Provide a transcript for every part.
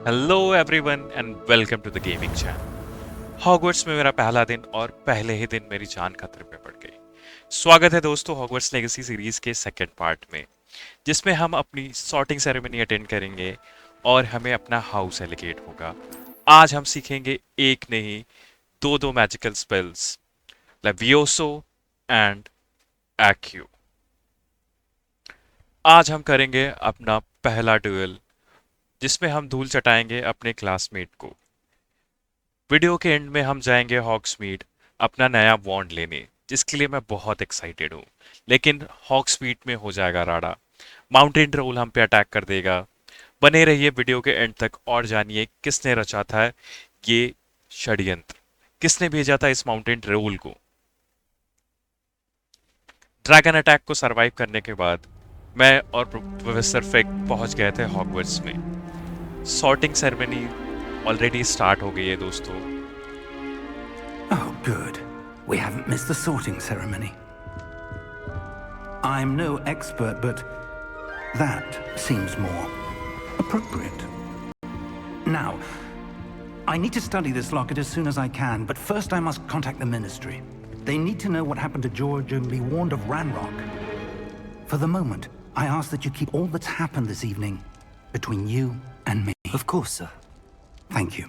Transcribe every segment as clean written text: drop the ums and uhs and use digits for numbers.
Hello everyone and welcome to the gaming channel. Hogwarts में मेरा पहला दिन और पहले ही दिन मेरी जान खतरे में पड़ गई। स्वागत है दोस्तों हॉगवर्ट्स लेगेसी सीरीज के सेकंड पार्ट में, जिसमें हम अपनी सॉर्टिंग सेरेमनी अटेंड करेंगे और हमें अपना हाउस एलिकेट होगा। आज हम सीखेंगे एक नहीं दो दो मैजिकल स्पेल्स, लेवियोसो एंड एक्यू। आज हम करेंगे अपना पहला ड्यूएल, जिसमें हम धूल चटाएंगे अपने क्लासमेट को। वीडियो के एंड में हम जाएंगे हॉग्समीड अपना नया वॉन्ड लेने, जिसके लिए मैं बहुत एक्साइटेड हूँ। लेकिन हॉग्समीड में हो जाएगा राडा, माउंटेन ट्रोल हम पे अटैक कर देगा। बने रहिए वीडियो के एंड तक और जानिए किसने रचा था ये षड्यंत्र, किसने भेजा था इस माउंटेन ट्रोल को। ड्रैगन अटैक को सरवाइव करने के बाद मैं और प्रोफेसर फिग पहुंच गए थे हॉगवर्ट्स में। सॉर्टिंग सेरेमनी ऑलरेडी स्टार्ट हो गई है दोस्तों। Oh, good. We haven't missed the sorting ceremony. I'm no expert, but that seems more appropriate. Now, I need to study this locket as soon as I can, but first I must contact the Ministry. They need to know what happened to George and be warned of Ranrock. For the moment, I ask that you keep all that's happened this evening between you and me. Of course, sir. Thank you.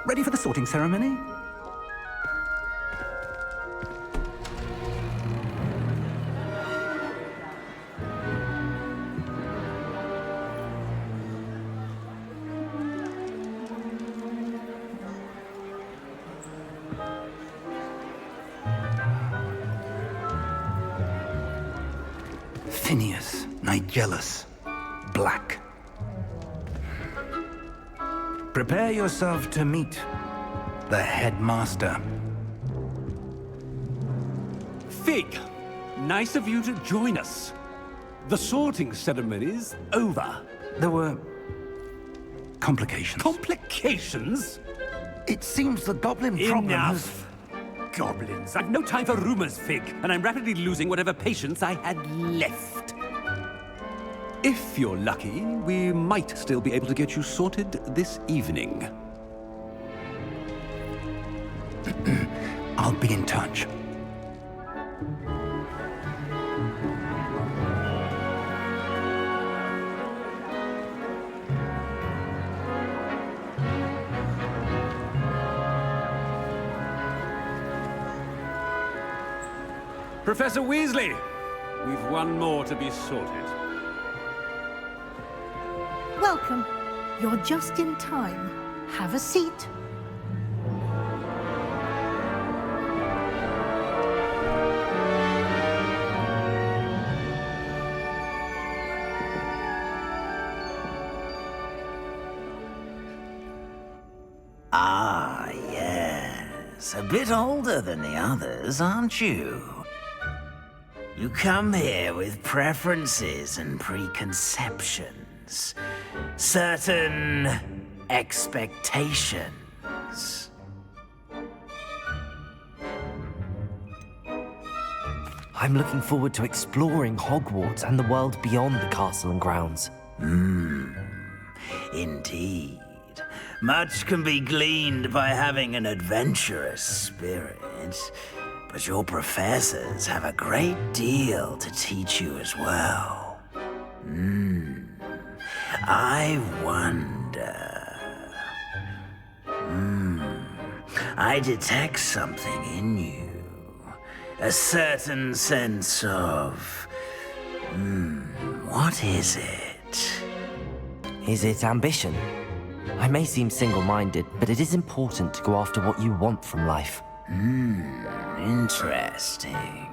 Ready for the sorting ceremony? Phineas, Nigellus, Black. Prepare yourself to meet the headmaster. Fig, nice of you to join us. The sorting ceremony's over. There were complications. Complications? It seems the goblin problem has... Enough. Goblins. I've no time for rumors, Fig, and I'm rapidly losing whatever patience I had left. If you're lucky, we might still be able to get you sorted this evening. I'll be in touch. Professor Weasley, we've one more to be sorted. Welcome. You're just in time. Have a seat. Ah, yes. A bit older than the others, aren't you? You come here with preferences and preconceptions. Certain expectations. I'm looking forward to exploring Hogwarts and the world beyond the castle and grounds. Indeed. Much can be gleaned by having an adventurous spirit, but your professors have a great deal to teach you as well. I wonder... I detect something in you. A certain sense of... what is it? Is it ambition? I may seem single-minded, but it is important to go after what you want from life. Interesting.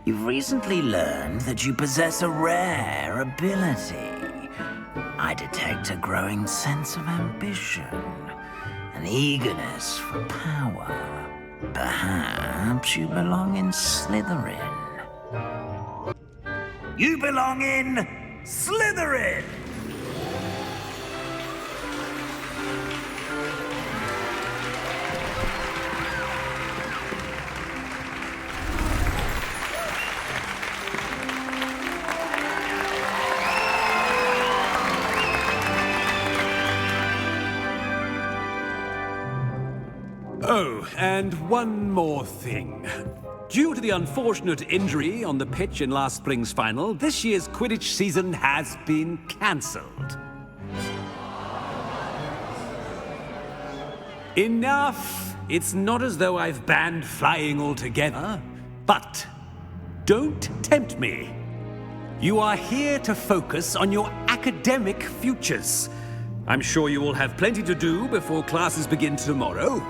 You've recently learned that you possess a rare ability. I detect a growing sense of ambition, an eagerness for power. Perhaps you belong in Slytherin. You belong in Slytherin! Oh, and one more thing. Due to the unfortunate injury on the pitch in last spring's final, this year's Quidditch season has been cancelled. Enough! It's not as though I've banned flying altogether, but don't tempt me. You are here to focus on your academic futures. I'm sure you will have plenty to do before classes begin tomorrow.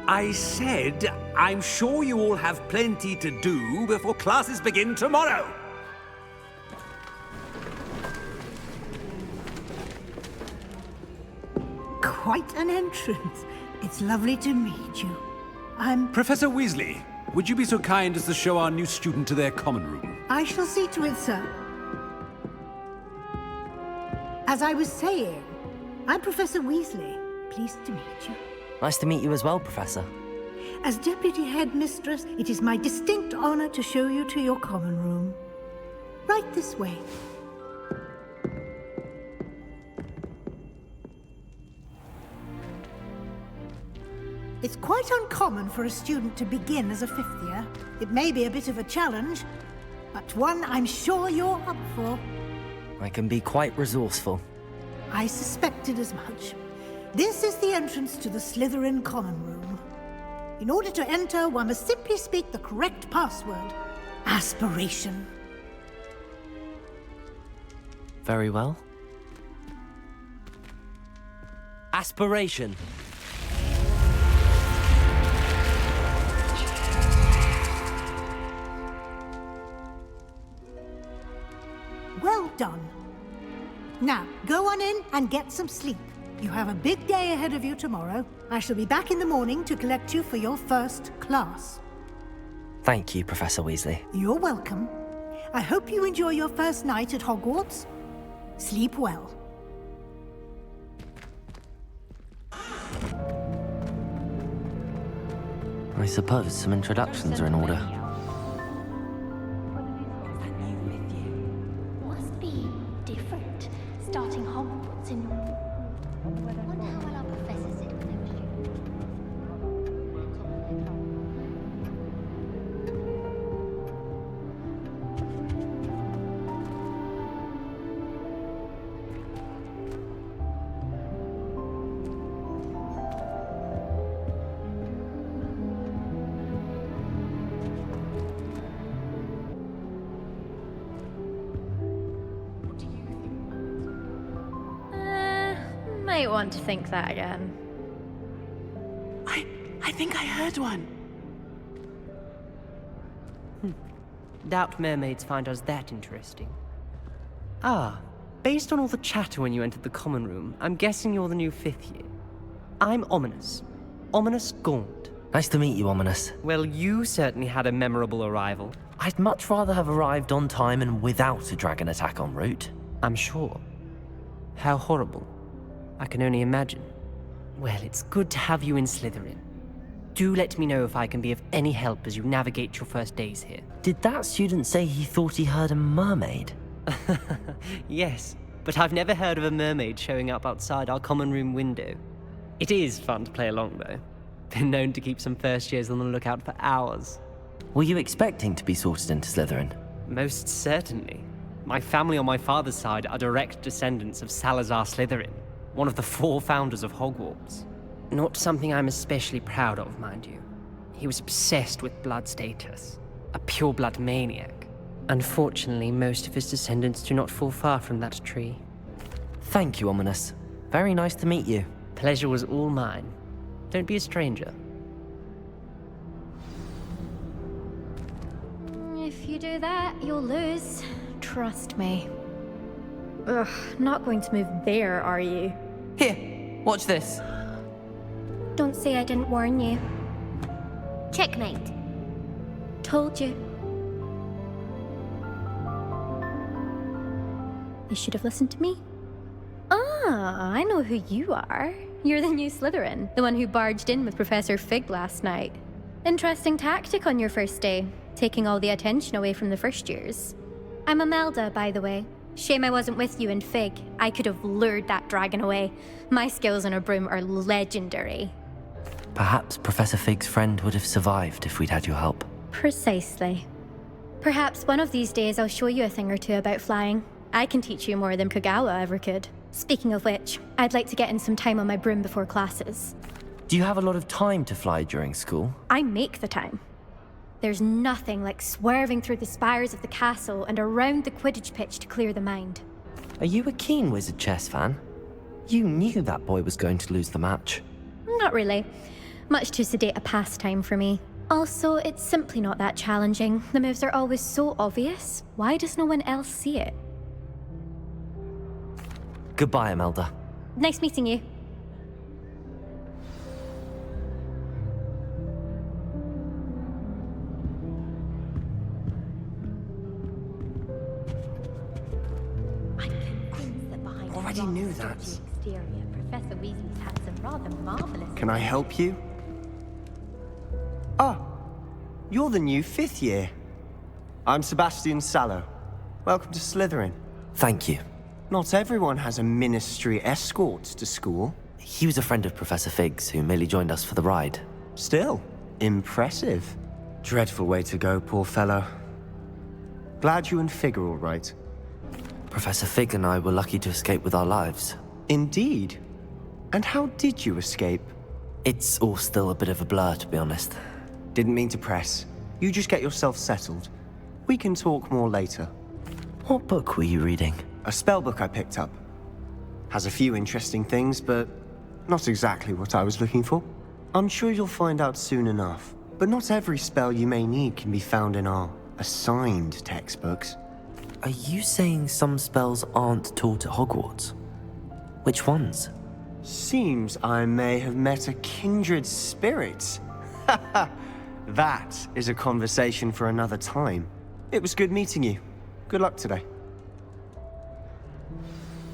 I said, I'm sure you all have plenty to do before classes begin tomorrow. Quite an entrance. It's lovely to meet you. I'm... Professor Weasley, would you be so kind as to show our new student to their common room? I shall see to it, sir. As I was saying, I'm Professor Weasley. Pleased to meet you. Nice to meet you as well, Professor. As Deputy Headmistress, it is my distinct honor to show you to your common room. Right this way. It's quite uncommon for a student to begin as a fifth year. It may be a bit of a challenge, but one I'm sure you're up for. I can be quite resourceful. I suspected as much. This is the entrance to the Slytherin common room. In order to enter, one must simply speak the correct password. Aspiration. Very well. Aspiration. Well done. Now, go on in and get some sleep. You have a big day ahead of you tomorrow. I shall be back in the morning to collect you for your first class. Thank you, Professor Weasley. You're welcome. I hope you enjoy your first night at Hogwarts. Sleep well. I suppose some introductions are in order. Must be different. Starting Hogwarts in... Wonder how well our professors did when they were Might want to think that again. I think I heard one. Doubt mermaids find us that interesting. Ah, based on all the chatter when you entered the common room, I'm guessing you're the new fifth year. I'm Ominous. Ominous Gaunt. Nice to meet you, Ominous. Well, you certainly had a memorable arrival. I'd much rather have arrived on time and without a dragon attack en route. I'm sure. How horrible. I can only imagine. Well, it's good to have you in Slytherin. Do let me know if I can be of any help as you navigate your first days here. Did that student say he thought he heard a mermaid? Yes, but I've never heard of a mermaid showing up outside our common room window. It is fun to play along, though. Been known to keep some first years on the lookout for hours. Were you expecting to be sorted into Slytherin? Most certainly. My family on my father's side are direct descendants of Salazar Slytherin, one of the 4 founders of Hogwarts. Not something I'm especially proud of, mind you. He was obsessed with blood status, a pure-blood maniac. Unfortunately, most of his descendants do not fall far from that tree. Thank you, Ominous. Very nice to meet you. Pleasure was all mine. Don't be a stranger. If you do that, you'll lose. Trust me. Ugh, not going to move there, are you? Here, watch this. Don't say I didn't warn you. Checkmate. Told you. You should have listened to me. Ah, I know who you are. You're the new Slytherin, the one who barged in with Professor Fig last night. Interesting tactic on your first day, taking all the attention away from the first years. I'm Imelda, by the way. Shame I wasn't with you in Fig. I could have lured that dragon away. My skills on a broom are legendary. Perhaps Professor Fig's friend would have survived if we'd had your help. Precisely. Perhaps one of these days I'll show you a thing or two about flying. I can teach you more than Kagawa ever could. Speaking of which, I'd like to get in some time on my broom before classes. Do you have a lot of time to fly during school? I make the time. There's nothing like swerving through the spires of the castle and around the Quidditch pitch to clear the mind. Are you a keen Wizard chess fan? You knew that boy was going to lose the match. Not really. Much too sedate a pastime for me. Also, it's simply not that challenging. The moves are always so obvious. Why does no one else see it? Goodbye, Imelda. Nice meeting you. Already knew that. Professor Weasley's had some rather marvelous. Can I help you? Ah, you're the new 5th year. I'm Sebastian Sallow. Welcome to Slytherin. Thank you. Not everyone has a ministry escort to school. He was a friend of Professor Fig's who merely joined us for the ride. Still, impressive. Dreadful way to go, poor fellow. Glad you and Fig are all right. Professor Fig and I were lucky to escape with our lives. Indeed. And how did you escape? It's all still a bit of a blur, to be honest. Didn't mean to press. You just get yourself settled. We can talk more later. What book were you reading? A spell book I picked up. Has a few interesting things, but not exactly what I was looking for. I'm sure you'll find out soon enough. But not every spell you may need can be found in our assigned textbooks. Are you saying some spells aren't taught at Hogwarts? Which ones? Seems I may have met a kindred spirit. That is a conversation for another time. It was good meeting you. Good luck today.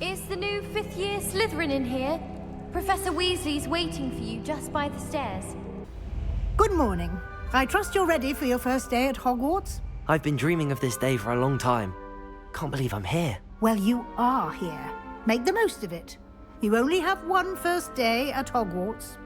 Is the new 5th year Slytherin in here? Professor Weasley's waiting for you just by the stairs. Good morning. I trust you're ready for your first day at Hogwarts? I've been dreaming of this day for a long time. Can't believe I'm here. Well, you are here. Make the most of it. You only have one first day at Hogwarts.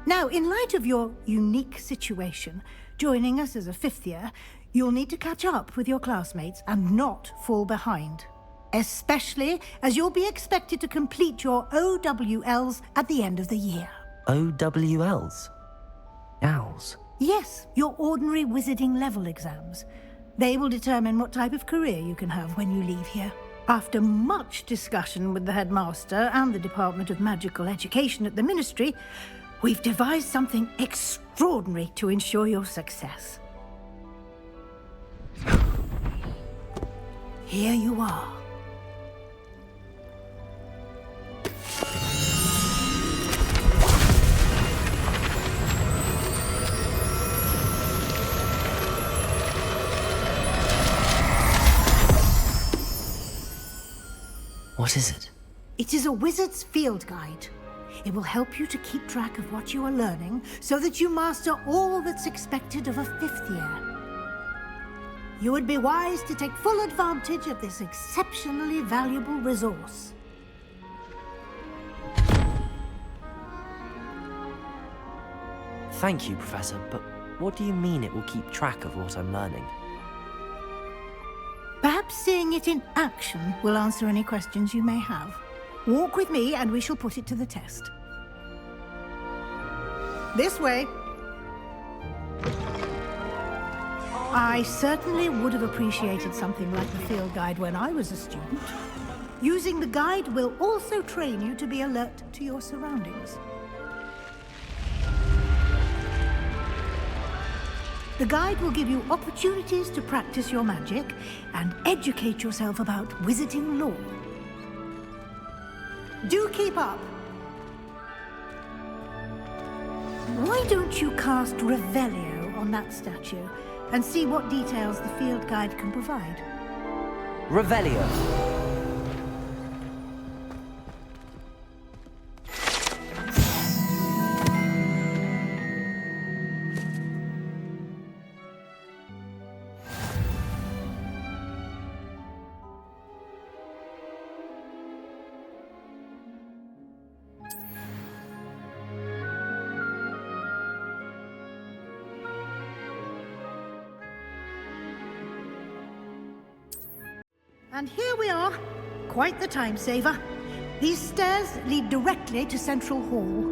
Now, in light of your unique situation, joining us as a 5th year, you'll need to catch up with your classmates and not fall behind. Especially as you'll be expected to complete your OWLs at the end of the year. OWLs? Owls? Yes, your ordinary wizarding level exams. They will determine what type of career you can have when you leave here. After much discussion with the headmaster and the Department of Magical Education at the Ministry, we've devised something extraordinary to ensure your success. Here you are. What is it? It is a wizard's field guide. It will help you to keep track of what you are learning so that you master all that's expected of a 5th year. You would be wise to take full advantage of this exceptionally valuable resource. Thank you, Professor, but what do you mean it will keep track of what I'm learning? Perhaps seeing it in action will answer any questions you may have. Walk with me and we shall put it to the test. This way. I certainly would have appreciated something like the field guide when I was a student. Using the guide will also train you to be alert to your surroundings. The guide will give you opportunities to practice your magic and educate yourself about wizarding lore. Do keep up. Why don't you cast Revelio on that statue and see what details the field guide can provide? Revelio. And here we are. Quite the time saver. These stairs lead directly to Central Hall.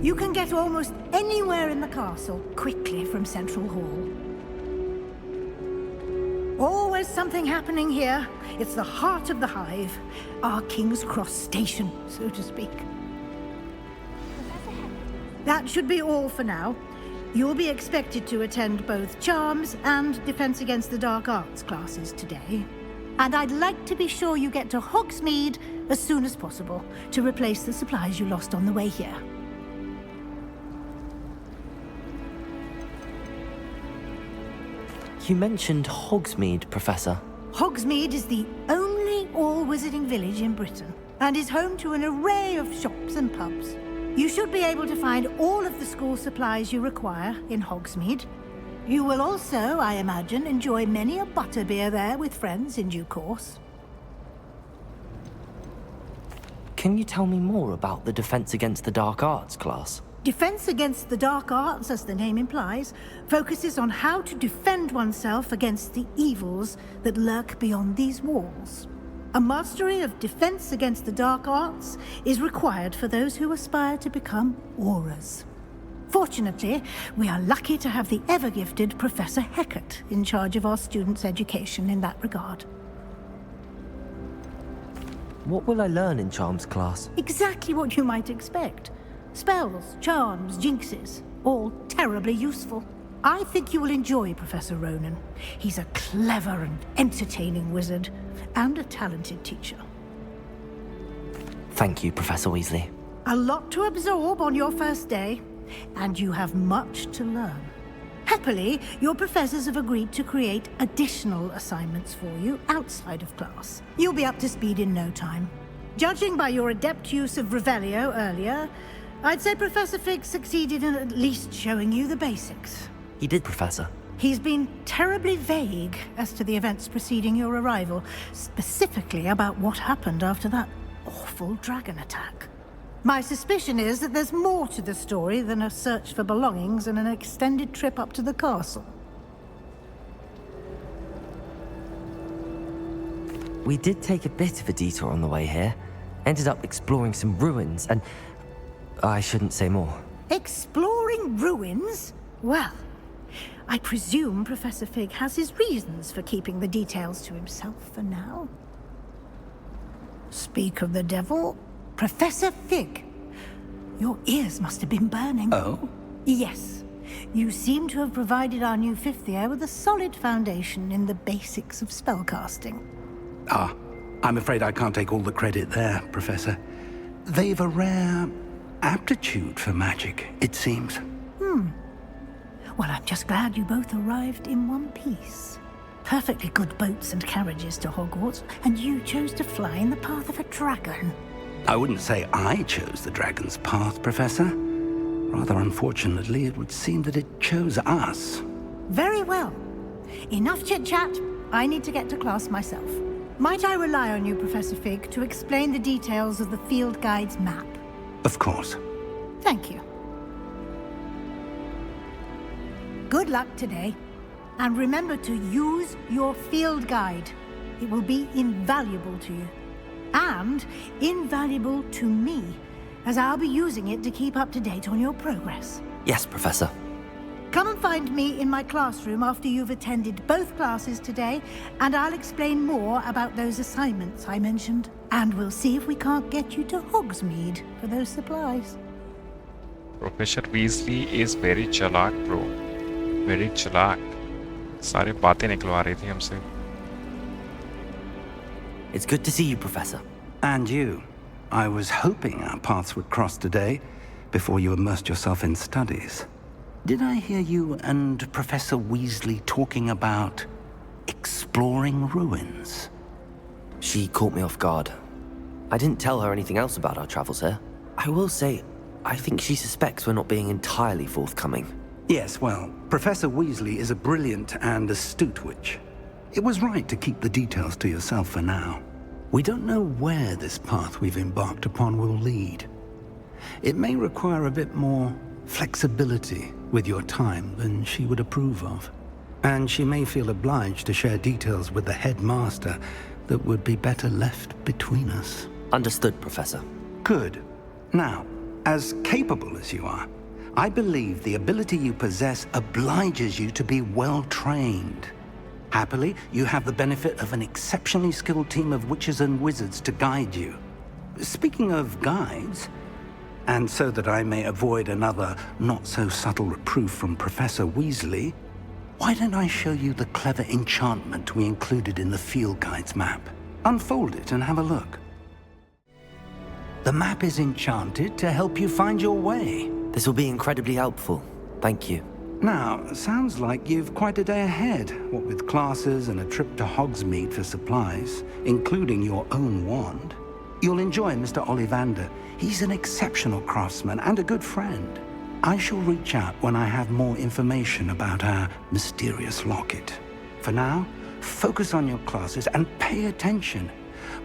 You can get almost anywhere in the castle quickly from Central Hall. Always something happening here. It's the heart of the hive. Our King's Cross station, so to speak. That should be all for now. You'll be expected to attend both Charms and Defense Against the Dark Arts classes today. And I'd like to be sure you get to Hogsmeade as soon as possible to replace the supplies you lost on the way here. You mentioned Hogsmeade, Professor. Hogsmeade is the only all-wizarding village in Britain and is home to an array of shops and pubs. You should be able to find all of the school supplies you require in Hogsmeade. You will also, I imagine, enjoy many a butterbeer there with friends in due course. Can you tell me more about the Defense Against the Dark Arts class? Defense Against the Dark Arts, as the name implies, focuses on how to defend oneself against the evils that lurk beyond these walls. A mastery of Defense Against the Dark Arts is required for those who aspire to become auras. Fortunately, we are lucky to have the ever-gifted Professor Hecat in charge of our students' education in that regard. What will I learn in Charms class? Exactly what you might expect. Spells, charms, jinxes, all terribly useful. I think you will enjoy Professor Ronan. He's a clever and entertaining wizard, and a talented teacher. Thank you, Professor Weasley. A lot to absorb on your first day, and you have much to learn. Happily, your professors have agreed to create additional assignments for you outside of class. You'll be up to speed in no time. Judging by your adept use of Revelio earlier, I'd say Professor Fig succeeded in at least showing you the basics. He did, Professor. He's been terribly vague as to the events preceding your arrival, specifically about what happened after that awful dragon attack. My suspicion is that there's more to the story than a search for belongings and an extended trip up to the castle. We did take a bit of a detour on the way here. Ended up exploring some ruins and... I shouldn't say more. Exploring ruins? Well, I presume Professor Fig has his reasons for keeping the details to himself for now. Speak of the devil, Professor Fig. Your ears must have been burning. Oh? Yes. You seem to have provided our new fifth year with a solid foundation in the basics of spellcasting. Ah, I'm afraid I can't take all the credit there, Professor. They've a rare aptitude for magic, it seems. Well, I'm just glad you both arrived in one piece. Perfectly good boats and carriages to Hogwarts, and you chose to fly in the path of a dragon. I wouldn't say I chose the dragon's path, Professor. Rather unfortunately, it would seem that it chose us. Very well. Enough chit-chat. I need to get to class myself. Might I rely on you, Professor Fig, to explain the details of the field guide's map? Of course. Thank you. Good luck today. And remember to use your field guide. It will be invaluable to you. And invaluable to me, as I'll be using it to keep up to date on your progress. Yes, Professor. Come and find me in my classroom after you've attended both classes today, and I'll explain more about those assignments I mentioned. And we'll see if we can't get you to Hogsmeade for those supplies. Professor Weasley is very chalak, bro. Very chalak. सारी बातें निकलवा रही थी हमसे. It's good to see you, Professor. And you. I was hoping our paths would cross today, before you immersed yourself in studies. Did I hear you and Professor Weasley talking about exploring ruins? She caught me off guard. I didn't tell her anything else about our travels here. I will say, I think she suspects we're not being entirely forthcoming. Yes, well, Professor Weasley is a brilliant and astute witch. It was right to keep the details to yourself for now. We don't know where this path we've embarked upon will lead. It may require a bit more flexibility with your time than she would approve of. And she may feel obliged to share details with the headmaster that would be better left between us. Understood, Professor. Good. Now, as capable as you are, I believe the ability you possess obliges you to be well trained. Happily, you have the benefit of an exceptionally skilled team of witches and wizards to guide you. Speaking of guides, and so that I may avoid another not-so-subtle reproof from Professor Weasley, why don't I show you the clever enchantment we included in the field guide's map? Unfold it and have a look. The map is enchanted to help you find your way. This will be incredibly helpful. Thank you. Now, sounds like you've quite a day ahead, what with classes and a trip to Hogsmeade for supplies, including your own wand. You'll enjoy Mr. Ollivander. He's an exceptional craftsman and a good friend. I shall reach out when I have more information about our mysterious locket. For now, focus on your classes and pay attention.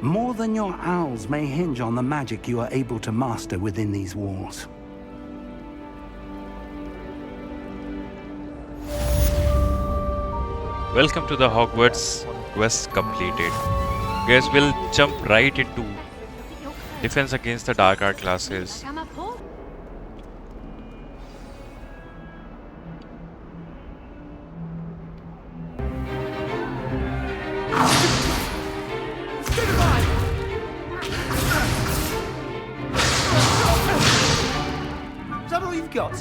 More than your owls may hinge on the magic you are able to master within these walls. Welcome to the Hogwarts quest completed. Guys, we'll jump right into defense against the dark art classes. Is that all you've got?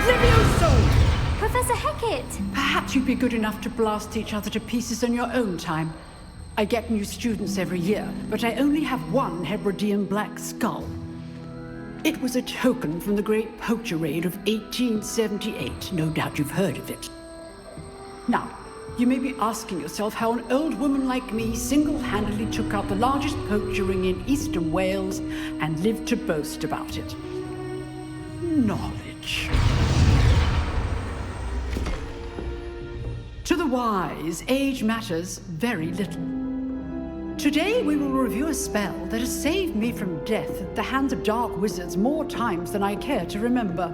Levioso! Professor Hecat! Perhaps you'd be good enough to blast each other to pieces on your own time. I get new students every year, but I only have one Hebridean black skull. It was a token from the Great Poacher Raid of 1878. No doubt you've heard of it. Now, you may be asking yourself how an old woman like me single-handedly took out the largest poacher ring in eastern Wales and lived to boast about it. Knowledge. To the wise, age matters very little. Today we will review a spell that has saved me from death at the hands of dark wizards more times than I care to remember.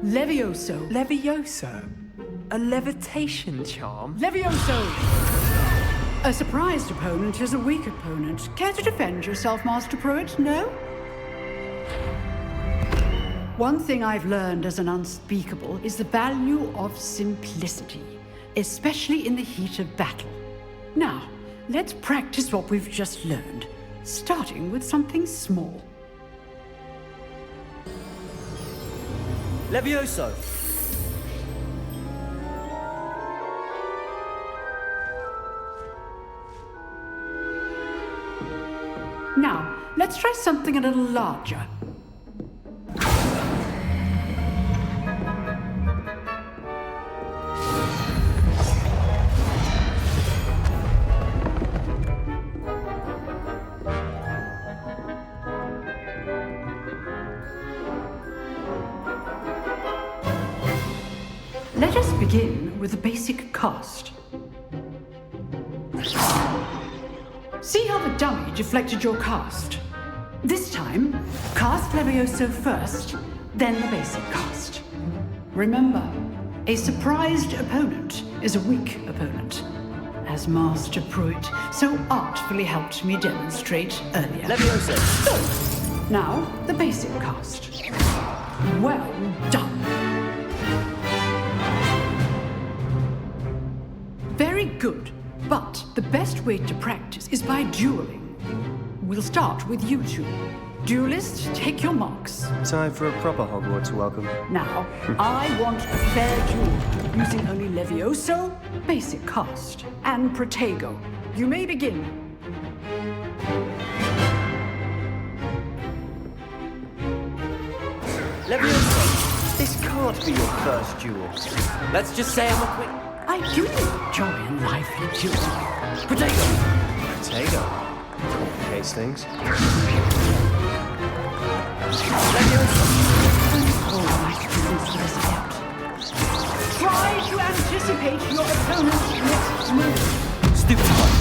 Levioso. Levioso? A levitation charm? Levioso! A surprised opponent is a weak opponent. Care to defend yourself, Master Pruitt? No? One thing I've learned as an unspeakable is the value of simplicity, especially in the heat of battle. Now, let's practice what we've just learned, starting with something small. Levioso! Now, let's try something a little larger. Let us begin with the basic cast. See how the dummy deflected your cast? This time, cast Levioso first, then the basic cast. Remember, a surprised opponent is a weak opponent, as Master Pruitt so artfully helped me demonstrate earlier. Levioso! So, now the basic cast. Well done. Very good, but the best way to practice is by dueling. We'll start with you two. Duelists, take your marks. Time for a proper Hogwarts welcome. Now, I want a fair duel, using only Levioso, basic cast, and Protego. You may begin. Levioso! This can't be your first duel. Let's just say I'm a quick... I do enjoy a lively duel. Protego! Potato. Hates things. Try to anticipate your opponent's next move. Stupid one.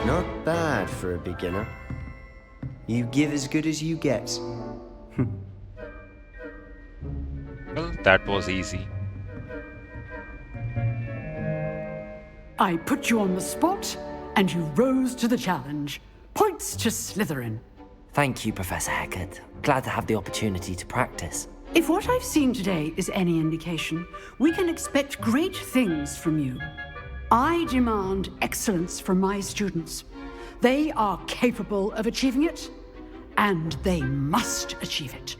Not bad for a beginner. You give as good as you get. Well, that was easy. I put you on the spot, and you rose to the challenge. Points to Slytherin. Thank you, Professor Hecat. Glad to have the opportunity to practice. If what I've seen today is any indication, we can expect great things from you. I demand excellence from my students. They are capable of achieving it, and they must achieve it.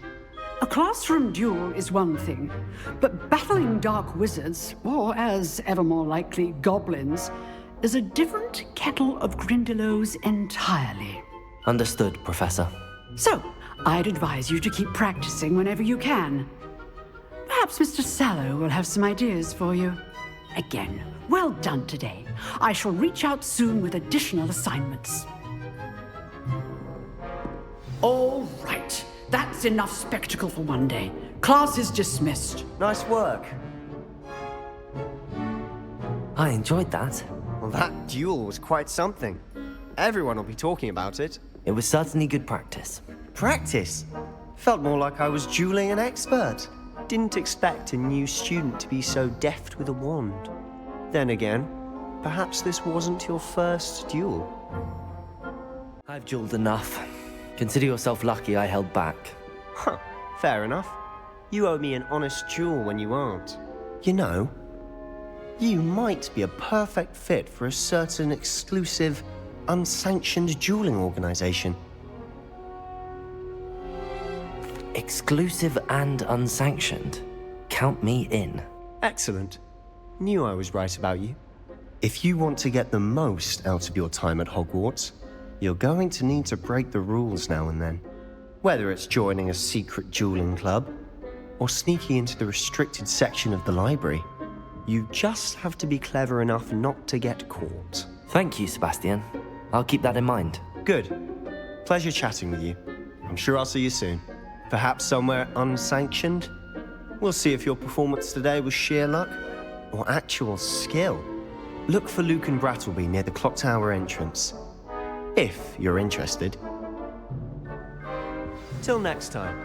A classroom duel is one thing, but battling dark wizards, or as ever more likely, goblins, is a different kettle of Grindylows entirely. Understood, Professor. So, I'd advise you to keep practicing whenever you can. Perhaps Mr. Sallow will have some ideas for you. Again, well done today. I shall reach out soon with additional assignments. All right. That's enough spectacle for one day. Class is dismissed. Nice work. I enjoyed that. Well, that duel was quite something. Everyone will be talking about it. It was certainly good practice. Practice? Felt more like I was dueling an expert. Didn't expect a new student to be so deft with a wand. Then again, perhaps this wasn't your first duel. I've dueled enough. Consider yourself lucky I held back. Huh, fair enough. You owe me an honest duel when you aren't. You know, you might be a perfect fit for a certain exclusive, unsanctioned dueling organization. Exclusive and unsanctioned. Count me in. Excellent. Knew I was right about you. If you want to get the most out of your time at Hogwarts, you're going to need to break the rules now and then. Whether it's joining a secret dueling club, or sneaking into the restricted section of the library, you just have to be clever enough not to get caught. Thank you, Sebastian. I'll keep that in mind. Good. Pleasure chatting with you. I'm sure I'll see you soon. Perhaps somewhere unsanctioned? We'll see if your performance today was sheer luck, or actual skill. Look for Luke and Brattleby near the clock tower entrance. If you're interested. Till next time.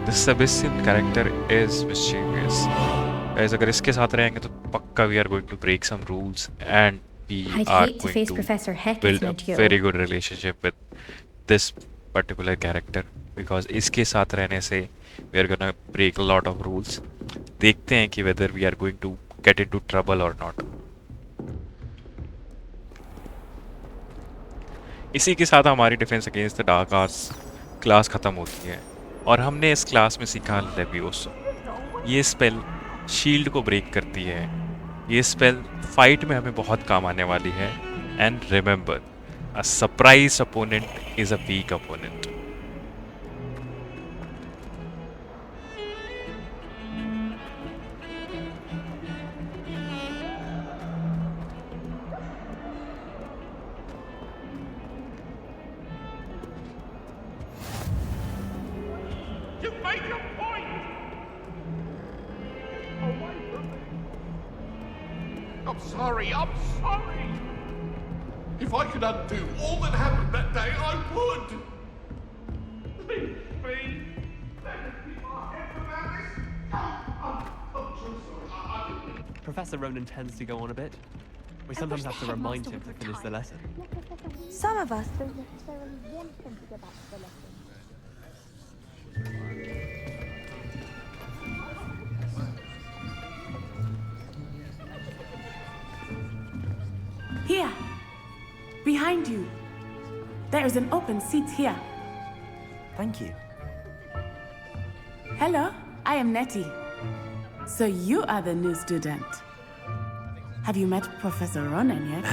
The Sebastian character is mischievous. Guys, अगर इसके साथ रहेंगे तो पक्का we are going to break some rules and we I'd are hate to going face to Professor Hecat build a mid-duel. very good relationship with this particular character because इसके साथ रहने से we are gonna break a lot of rules. देखते हैं कि whether we are going to get into trouble or not. इसी के साथ हमारी defence against the dark arts class ख़त्म होती है और हमने इस क्लास में सीखा लेवियोसो। ये स्पेल शील्ड को ब्रेक करती है। ये स्पेल फाइट में हमें बहुत काम आने वाली है। And remember, a surprise opponent is a weak opponent. I'm sorry. If I could undo all that happened that day, I would. Please, let us keep our heads about this. I'm so sorry. Professor Ronan tends to go on a bit. We sometimes have to remind him to finish the lesson. Some of us don't necessarily want him to go back to the lesson. Here, behind you. There is an open seat here. Thank you. Hello, I am Nettie. So you are the new student. Have you met Professor Ronan yet?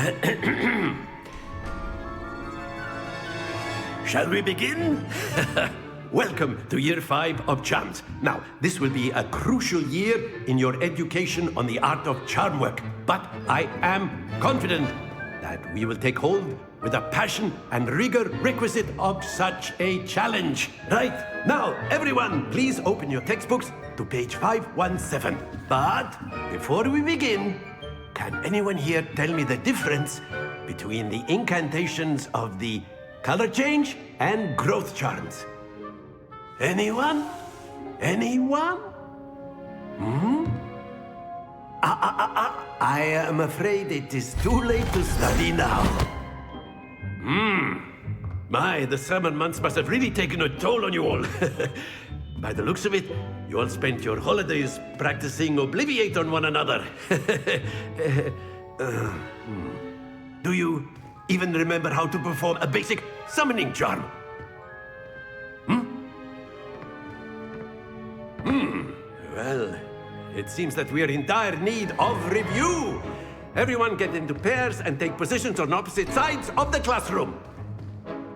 Shall we begin? Welcome to Year 5 of Charms. Now, this will be a crucial year in your education on the art of charm work, but I am confident that we will take hold with the passion and rigor requisite of such a challenge. Right, now, everyone, please open your textbooks to page 517. But before we begin, can anyone here tell me the difference between the incantations of the color change and growth charms? Anyone? Anyone? I am afraid it is too late to study now. My, the summer months must have really taken a toll on you all. By the looks of it, you all spent your holidays practicing Obliviate on one another. Do you even remember how to perform a basic summoning charm? Well, it seems that we are in dire need of review. Everyone get into pairs and take positions on opposite sides of the classroom.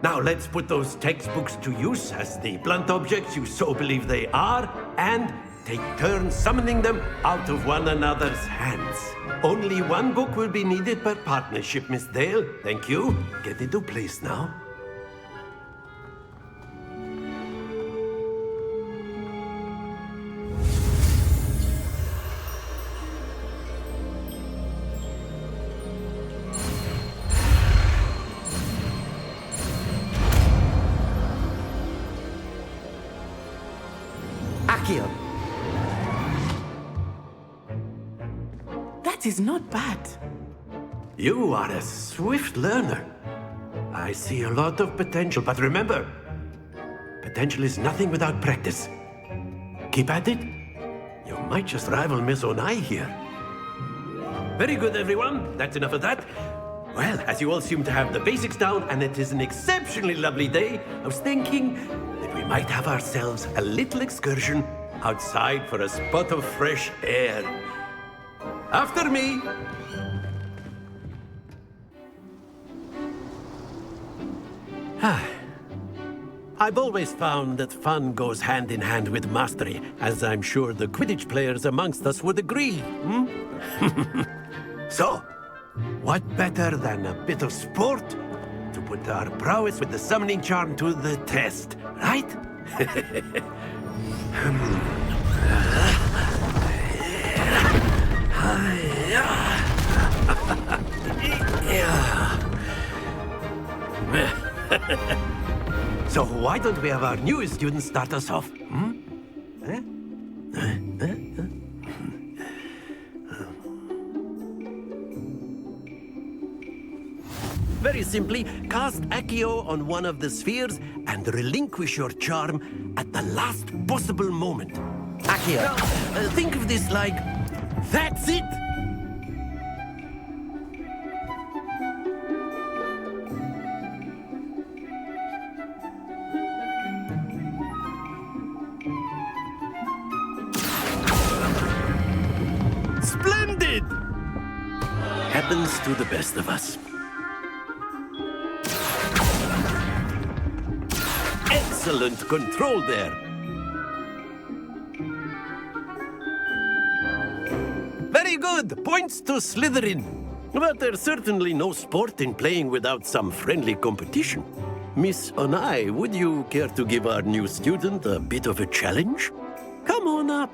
Now let's put those textbooks to use as the blunt objects you so believe they are, and take turns summoning them out of one another's hands. Only one book will be needed per partnership, Miss Dale. Thank you. Get into place now. Accio! That is not bad. You are a swift learner. I see a lot of potential, but remember, potential is nothing without practice. Keep at it. You might just rival Miss Onai here. Very good, everyone. That's enough of that. Well, as you all seem to have the basics down, and it is an exceptionally lovely day, I was thinking that we might have ourselves a little excursion outside for a spot of fresh air. After me! I've always found that fun goes hand in hand with mastery, as I'm sure the Quidditch players amongst us would agree. So, what better than a bit of sport to put our prowess with the summoning charm to the test, right? So why don't we have our newest student start us off? Very simply, cast Accio on one of the spheres and relinquish your charm at the last possible moment. Accio! Now, think of this like, that's it! Splendid! Happens to the best of us. Excellent control there. Very good. Points to Slytherin. But there's certainly no sport in playing without some friendly competition. Miss Onai, would you care to give our new student a bit of a challenge? Come on up.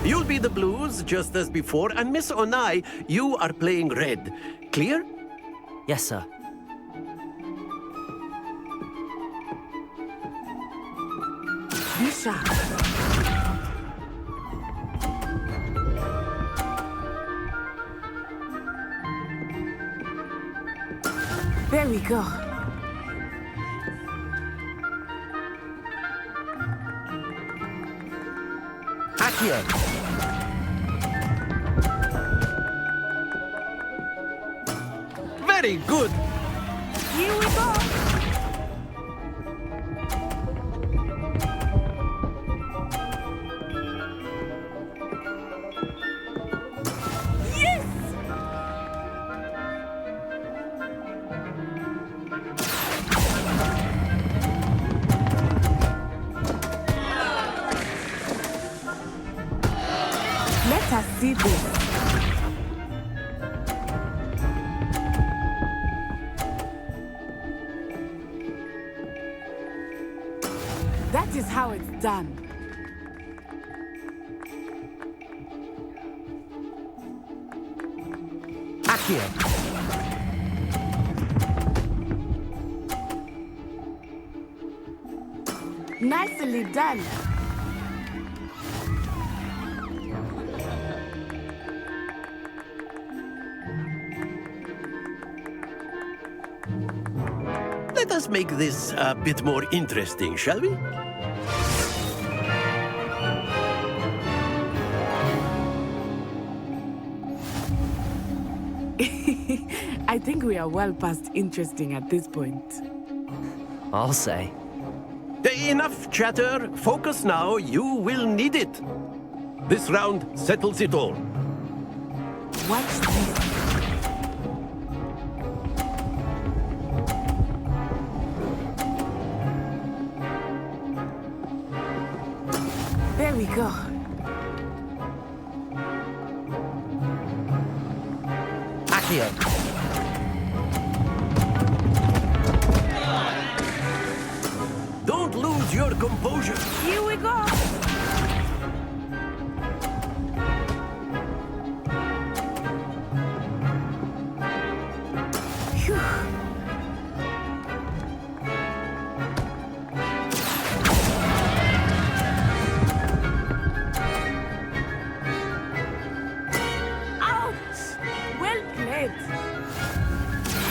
You'll be the blues, just as before, and Miss Onai, you are playing red. Clear? Yes, sir. Be sharp. There we go. Accio! Very good. Here we go. Yes! Let us see this. That is how it's done. Accio. Nicely done. Let us make this a bit more interesting, shall we? I think we are well past interesting at this point. I'll say. Enough chatter. Focus now. You will need it. This round settles it all. Watch this. There we go. Accio. Don't lose your composure. Here we go. Phew. Ouch! Well played.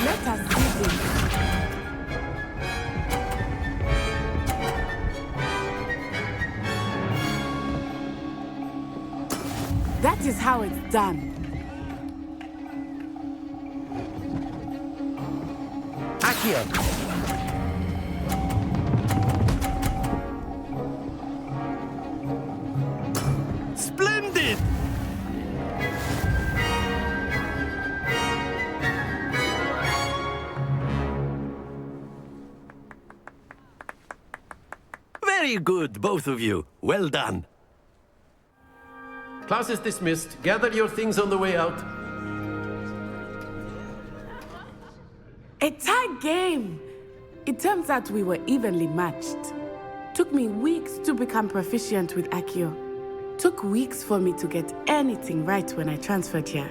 Let us see this. That is how it's done. Accio. Splendid! Very good, both of you. Well done. Class is dismissed. Gather your things on the way out. A tie game! It turns out we were evenly matched. Took me weeks to become proficient with Accio. Took weeks for me to get anything right when I transferred here.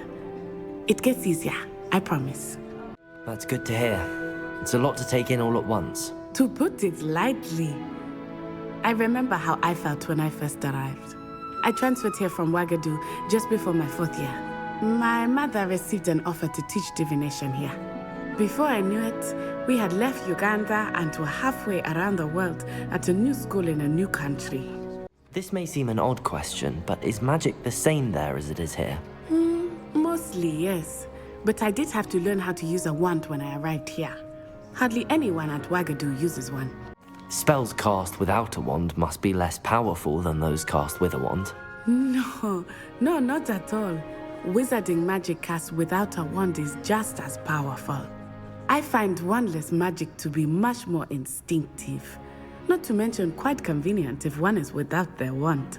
It gets easier, I promise. That's good to hear. It's a lot to take in all at once. To put it lightly, I remember how I felt when I first arrived. I transferred here from Wagadu just before my 4th year. My mother received an offer to teach divination here. Before I knew it, we had left Uganda and were halfway around the world at a new school in a new country. This may seem an odd question, but is magic the same there as it is here? Mostly, yes. But I did have to learn how to use a wand when I arrived here. Hardly anyone at Wagadu uses one. Spells cast without a wand must be less powerful than those cast with a wand. No, not at all. Wizarding magic cast without a wand is just as powerful. I find wandless magic to be much more instinctive. Not to mention quite convenient if one is without their wand.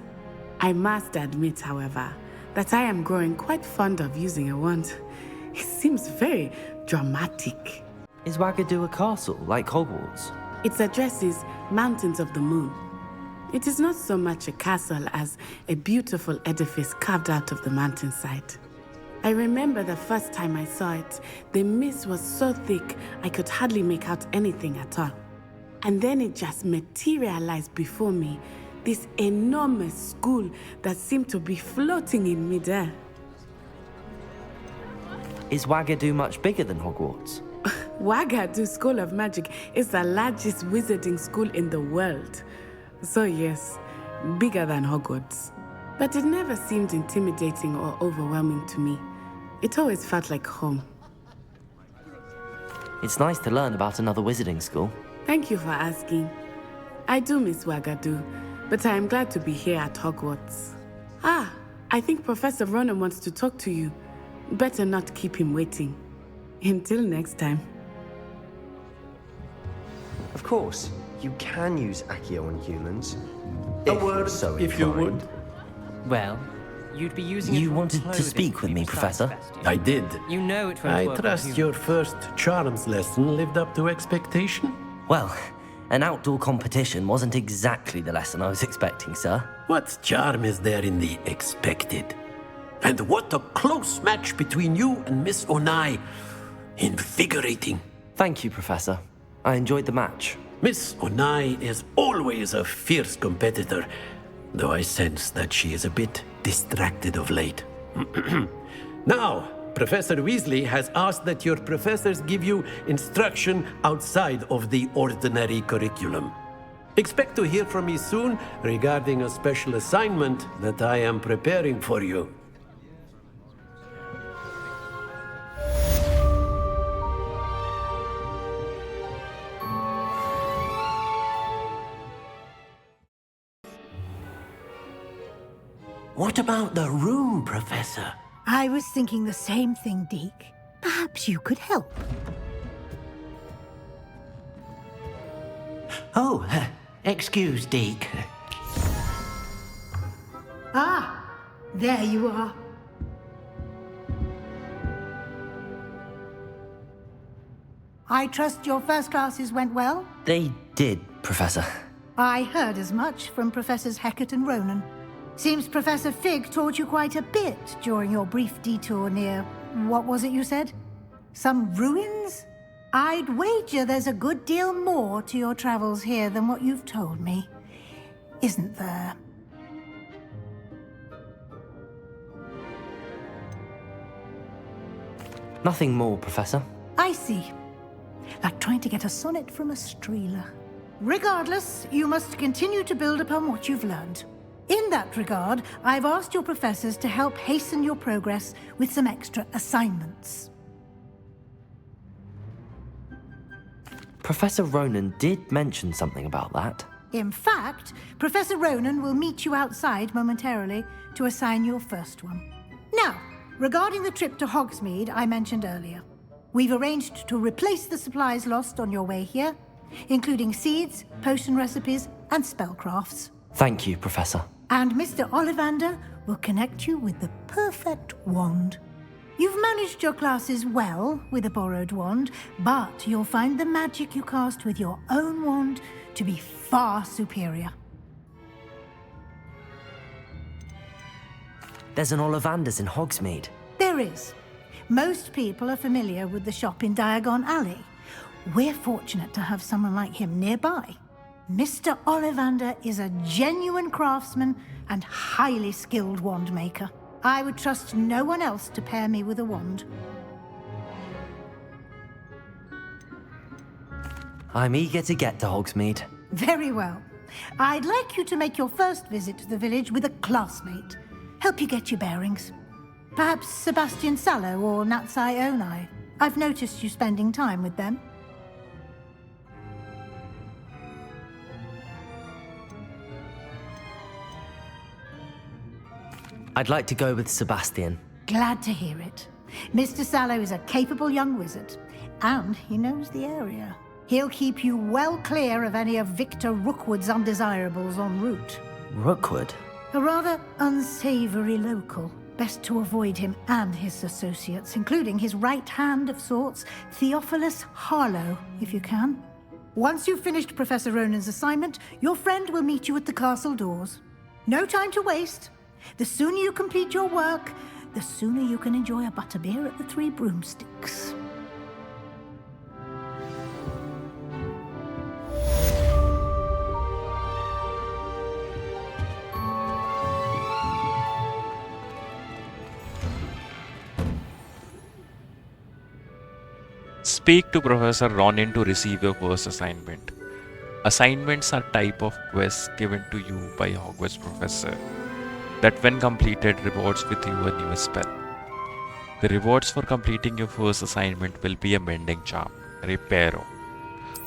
I must admit, however, that I am growing quite fond of using a wand. It seems very dramatic. Is Wagadu a castle, like Hogwarts? Its address is Mountains of the Moon. It is not so much a castle as a beautiful edifice carved out of the mountainside. I remember the first time I saw it, the mist was so thick I could hardly make out anything at all. And then it just materialized before me, this enormous school that seemed to be floating in midair. Is Wagadu much bigger than Hogwarts? Wagadu School of Magic is the largest wizarding school in the world. So yes, bigger than Hogwarts. But it never seemed intimidating or overwhelming to me. It always felt like home. It's nice to learn about another wizarding school. Thank you for asking. I do miss Wagadu, but I am glad to be here at Hogwarts. Ah, I think Professor Ronan wants to talk to you. Better not keep him waiting. Until next time. Of course, you can use Accio on humans. A word, so if you would. Well, you'd be using it You for wanted to clothing speak with me, besides Professor? vesting. I did. You know it won't I work on trust humans. your first charms lesson lived up to expectation. Well, An outdoor competition wasn't exactly the lesson I was expecting, sir. What charm is there in the expected? And what a close match between you and Miss Onai. Invigorating. Thank you, Professor. I enjoyed the match. Miss Onai is always a fierce competitor, though I sense that she is a bit distracted of late. Now, Professor Weasley has asked that your professors give you instruction outside of the ordinary curriculum. Expect to hear from me soon regarding a special assignment that I am preparing for you. What about the room, Professor? I was thinking the same thing, Deke. Perhaps you could help. Oh, excuse, Deke. Ah, there you are. I trust your first classes went well? They did, Professor. I heard as much from Professors Hecat and Ronan. Seems Professor Fig taught you quite a bit during your brief detour near... what was it you said? Some ruins? I'd wager there's a good deal more to your travels here than what you've told me. Isn't there? Nothing more, Professor. I see. Like trying to get a sonnet from a streeler. Regardless, you must continue to build upon what you've learned. In that regard, I've asked your professors to help hasten your progress with some extra assignments. Professor Ronan did mention something about that. In fact, Professor Ronan will meet you outside momentarily to assign your first one. Now, regarding the trip to Hogsmeade I mentioned earlier, we've arranged to replace the supplies lost on your way here, including seeds, potion recipes, and spellcrafts. Thank you, Professor. And Mr. Ollivander will connect you with the perfect wand. You've managed your classes well with a borrowed wand, but you'll find the magic you cast with your own wand to be far superior. There's an Ollivander's in Hogsmeade. There is. Most people are familiar with the shop in Diagon Alley. We're fortunate to have someone like him nearby. Mr. Ollivander is a genuine craftsman and highly skilled wand maker. I would trust no one else to pair me with a wand. I'm eager to get to Hogsmeade. Very well. I'd like you to make your first visit to the village with a classmate. Help you get your bearings. Perhaps Sebastian Sallow or Natsai Onai. I've noticed you spending time with them. I'd like to go with Sebastian. Glad to hear it. Mr. Sallow is a capable young wizard, and he knows the area. He'll keep you well clear of any of Victor Rookwood's undesirables en route. Rookwood? A rather unsavory local. Best to avoid him and his associates, including his right hand of sorts, Theophilus Harlow, if you can. Once you've finished Professor Ronan's assignment, your friend will meet you at the castle doors. No time to waste. The sooner you complete your work, the sooner you can enjoy a butterbeer at the Three Broomsticks. Speak to Professor Ronan to receive your first assignment. Assignments are type of quests given to you by Hogwarts professor that when completed rewards with you a new spell. The rewards for completing your first assignment will be a mending charm, Reparo,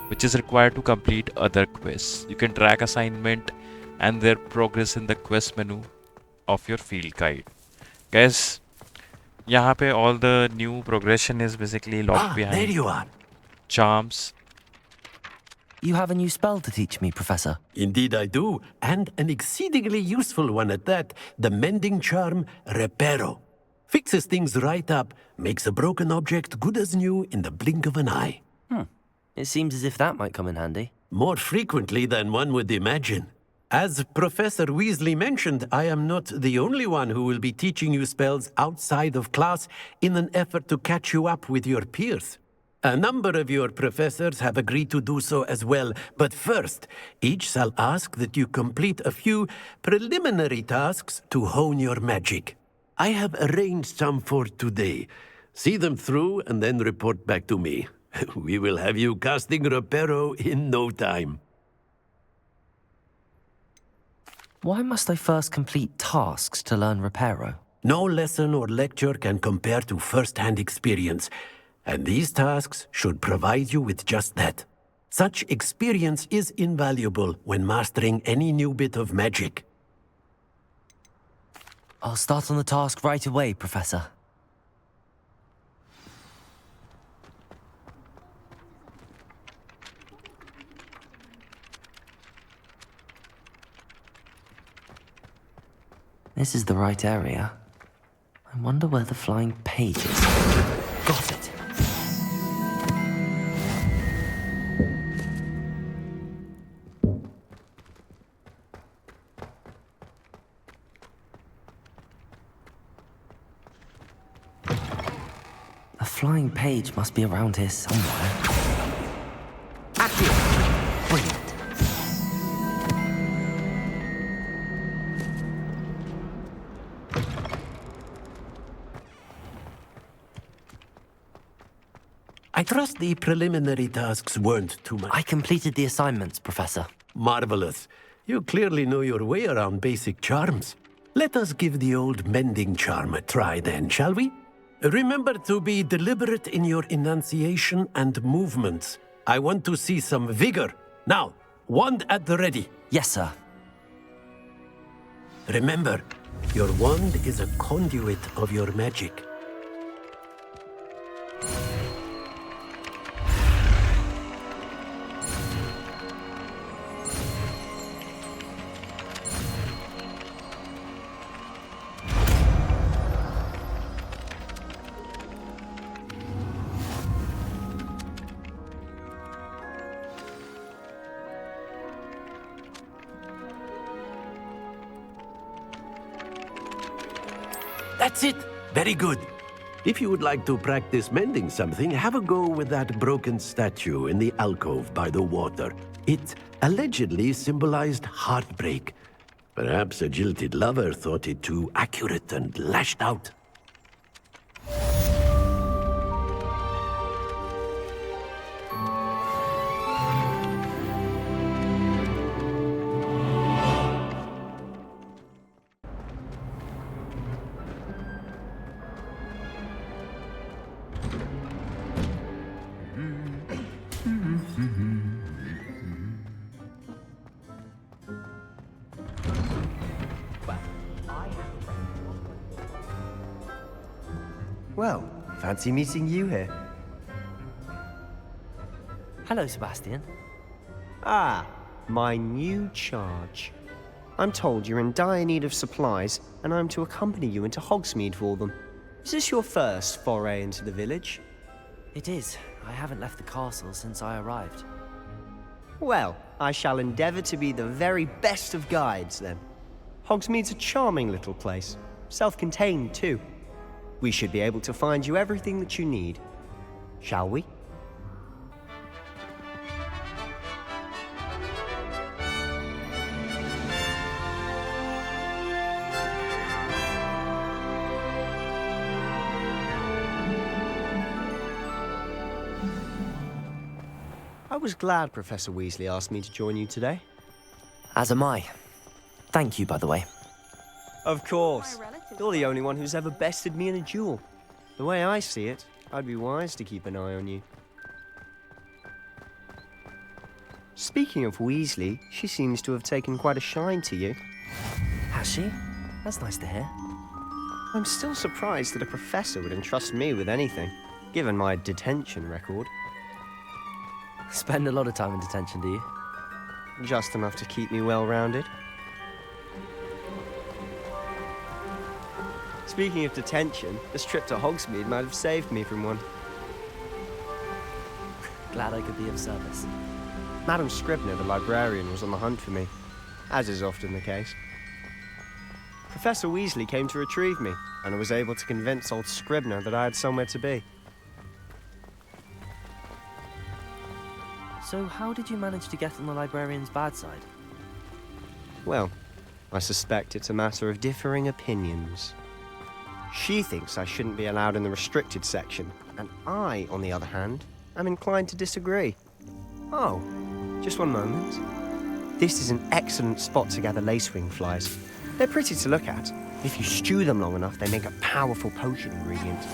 which is required to complete other quests. You can track assignment and their progress in the quest menu of your field guide. Guys, यहाँ पे all the new progression is basically locked behind. There you are. Charms. You have a new spell to teach me, Professor. Indeed I do, and an exceedingly useful one at that, the mending charm Reparo. Fixes things right up, makes a broken object good as new in the blink of an eye. It seems as if that might come in handy. more frequently than one would imagine. As Professor Weasley mentioned, I am not the only one who will be teaching you spells outside of class in an effort to catch you up with your peers. A number of your professors have agreed to do so as well, but first, each shall ask that you complete a few preliminary tasks to hone your magic. I have arranged some for today. See them through and then report back to me. We will have you casting Reparo in no time. Why must I first complete tasks to learn Reparo? No lesson or lecture can compare to first-hand experience, and these tasks should provide you with just that. Such experience is invaluable when mastering any new bit of magic. I'll start on the task right away, Professor. This is the right area. I wonder where the flying page is. Got it. The flying page must be around here somewhere. Accio! Brilliant. I trust the preliminary tasks weren't too much. I completed the assignments, Professor. Marvelous. You clearly know your way around basic charms. Let us give the old mending charm a try then, shall we? Remember to be deliberate in your enunciation and movements. I want to see some vigor. Now, wand at the ready. Yes, sir. Remember, your wand is a conduit of your magic. That's it! Very good. If you would like to practice mending something, have a go with that broken statue in the alcove by the water. It allegedly symbolized heartbreak. Perhaps a jilted lover thought it too accurate and lashed out. Well, fancy meeting you here. Hello, Sebastian. Ah, my new charge. I'm told you're in dire need of supplies, and I'm to accompany you into Hogsmeade for them. Is this your first foray into the village? It is. I haven't left the castle since I arrived. Well, I shall endeavor to be the very best of guides, then. Hogsmeade's a charming little place. Self-contained, too. We should be able to find you everything that you need. Shall we? I was glad Professor Weasley asked me to join you today. As am I. Thank you, by the way. Of course. You're the only one who's ever bested me in a duel. The way I see it, I'd be wise to keep an eye on you. Speaking of Weasley, she seems to have taken quite a shine to you. Has she? That's nice to hear. I'm still surprised that a professor would entrust me with anything, given my detention record. Spend a lot of time in detention, do you? Just enough to keep me well-rounded. Speaking of detention, this trip to Hogsmeade might have saved me from one. Glad I could be of service. Madam Scribner, the librarian, was on the hunt for me, as is often the case. Professor Weasley came to retrieve me, and I was able to convince old Scribner that I had somewhere to be. So how did you manage to get on the librarian's bad side? Well, I suspect it's a matter of differing opinions. She thinks I shouldn't be allowed in the restricted section, and I, on the other hand, am inclined to disagree. Oh, just one moment. This is an excellent spot to gather lacewing flies. They're pretty to look at. If you stew them long enough, they make a powerful potion ingredient.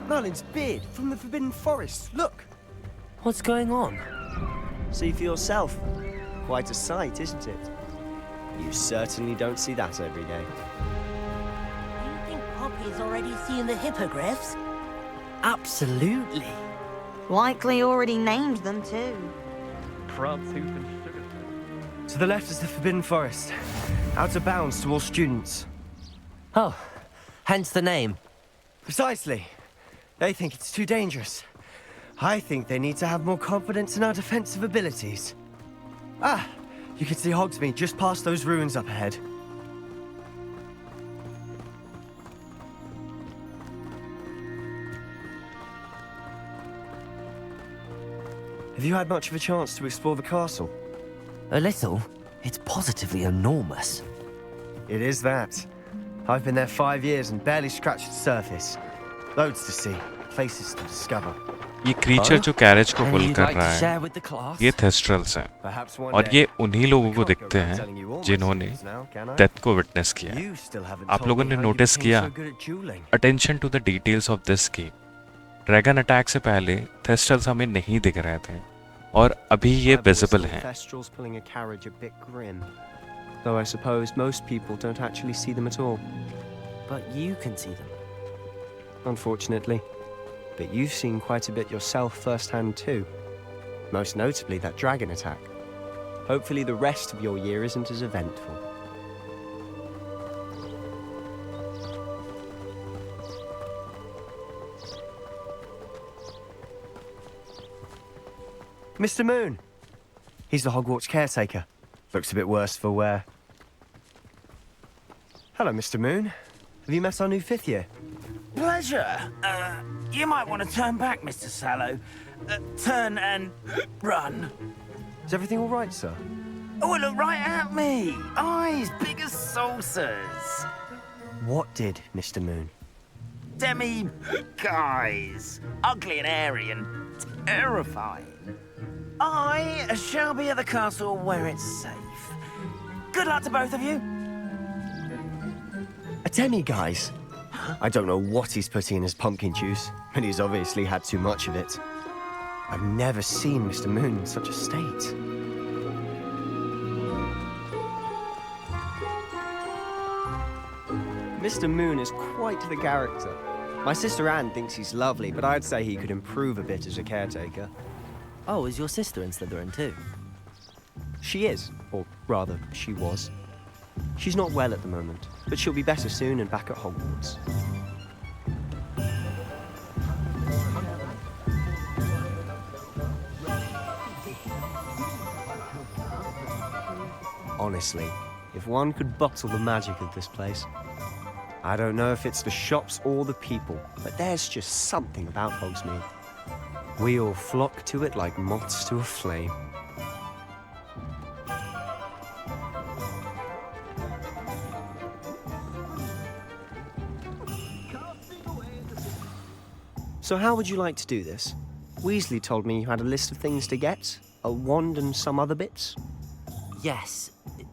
Merlin's beard from the Forbidden Forest. Look! What's going on? See for yourself. Quite a sight, isn't it? You certainly don't see that every day. Do you think Poppy's already seen the hippogriffs? Absolutely. Likely already named them too. Crab's Hoof and Sugar. To the left is the Forbidden Forest. Out of bounds to all students. Oh, hence the name. Precisely. They think it's too dangerous. I think they need to have more confidence in our defensive abilities. Ah, you can see Hogsmeade just past those ruins up ahead. Have you had much of a chance to explore the castle? A little. It's positively enormous. It is that. I've been there 5 years and barely scratched the surface. Loads to see, places to discover. ये creature जो carriage को पुल कर रहा है ये थेस्ट्रल्स हैं और ये उन्हीं लोगों को दिखते हैं जिन्होंने डेथ को विटनेस किया है। आप लोगों ने नोटिस किया attention to the details of this game. Dragon attack से पहले थेस्ट्रल्स हमें नहीं दिख रहे थे और अभी ये विजिबल हैं। Though I suppose most people don't actually see them at all. But you can see them. Unfortunately. But you've seen quite a bit yourself firsthand too. Most notably that dragon attack. Hopefully the rest of your year isn't as eventful. Mr. Moon! He's the Hogwarts caretaker. Looks a bit worse for wear. Hello, Mr. Moon. Have you met our new 5th year? Pleasure. You might want to turn back, Mr. Sallow. Turn and run. Is everything all right, sir? Oh, look right at me. Eyes big as saucers. What did, Mr. Moon? Guys. Ugly and airy and terrifying. I shall be at the castle where it's safe. Good luck to both of you. A demi-guise? I don't know what he's putting in his pumpkin juice, but he's obviously had too much of it. I've never seen Mr. Moon in such a state. Mr. Moon is quite the character. My sister Anne thinks he's lovely, but I'd say he could improve a bit as a caretaker. Oh, is your sister in Slytherin too? She is, or rather, she was. She's not well at the moment, but she'll be better soon and back at Hogwarts. Honestly, if one could bottle the magic of this place. I don't know if it's the shops or the people, but there's just something about Hogsmeade. We all flock to it like moths to a flame. So how would you like to do this? Weasley told me you had a list of things to get, a wand and some other bits. Yes.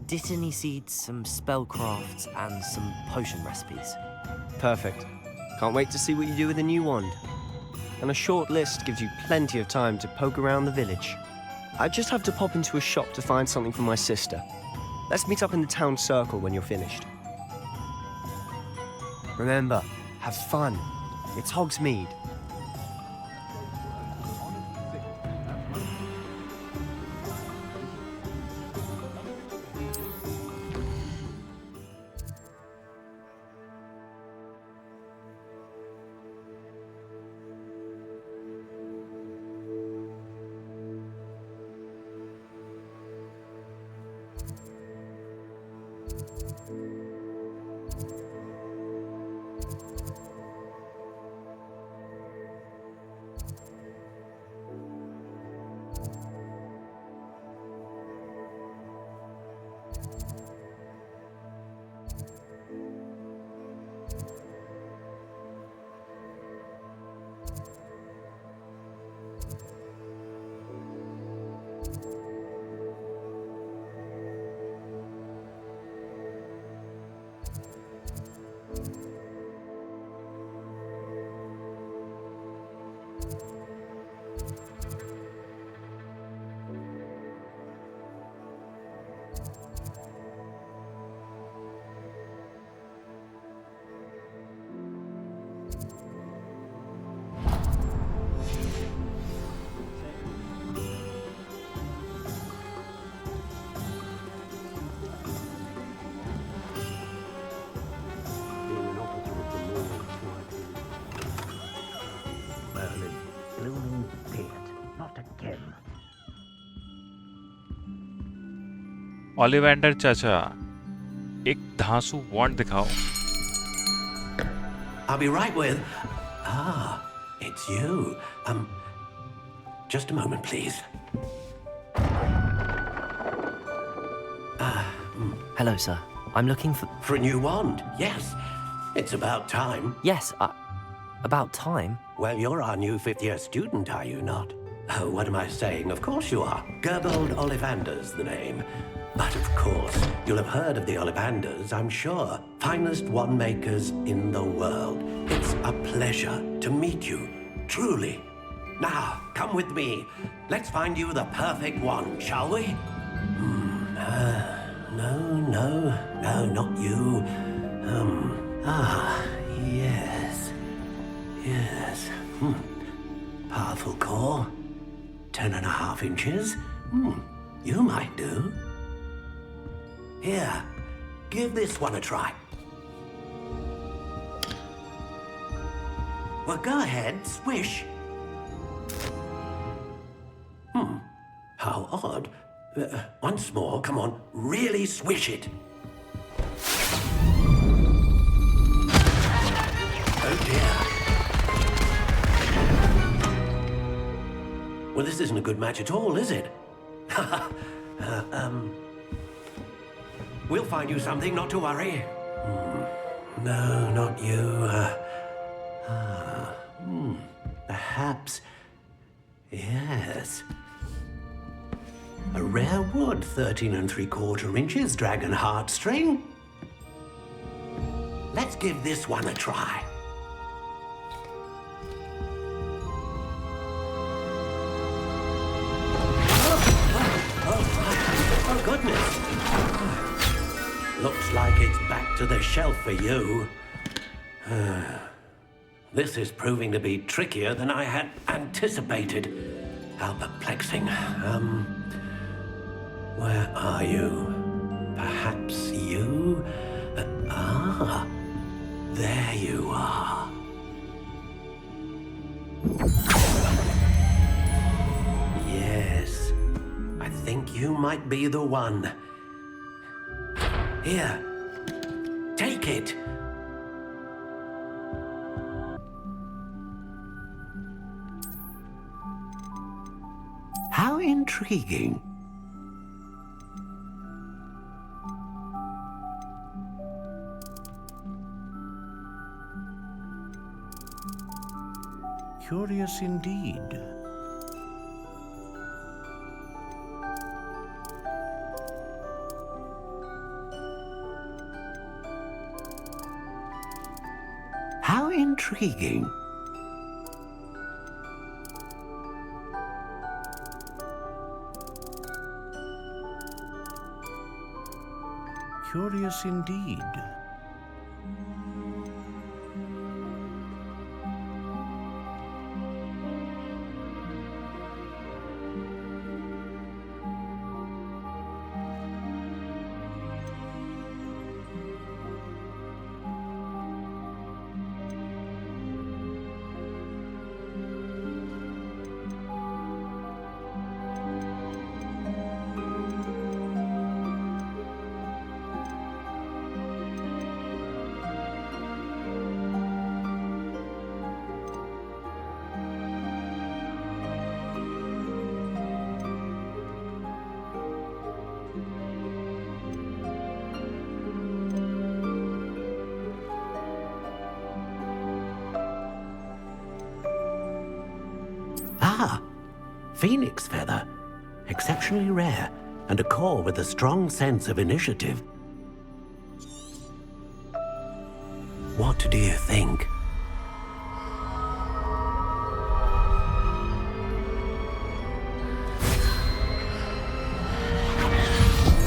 Didn't he seed some spellcrafts and some potion recipes? Perfect. Can't wait to see what you do with the new wand. And a short list gives you plenty of time to poke around the village. I just have to pop into a shop to find something for my sister. Let's meet up in the town circle when you're finished. Remember, have fun. It's Hogsmeade. ओलिवेंडर चाचा, एक धांसू वॉन्ड दिखाओ। I'll be right with... Ah, it's you. Just a moment, please. Hello, sir. I'm looking for... For a new wand, yes. It's about time. Yes, about time? Well, you're our new fifth-year student, are you not? Oh, what am I saying? Of course you are. Gerbold Ollivander's the name. But of course, you'll have heard of the Ollivanders, I'm sure. Finest wand makers in the world. It's a pleasure to meet you, truly. Now, come with me. Let's find you the perfect wand, shall we? No, not you. Yes. Powerful core. 10.5 inches. You might do. Here, give this one a try. Well, go ahead, swish. How odd. Once more, come on, really swish it. Oh dear. Well, this isn't a good match at all, is it? We'll find you something, not to worry. No, not you. Perhaps... Yes. A rare wood, 13 3/4 inches, dragon heartstring. Let's give this one a try. Oh, goodness. Looks like it's back to the shelf for you. This is proving to be trickier than I had anticipated. How perplexing. Where are you? Perhaps you? There you are. Yes, I think you might be the one. Here, take it. How intriguing. Curious indeed. How intriguing. Curious indeed. Phoenix feather. Exceptionally rare, and a core with a strong sense of initiative. What do you think?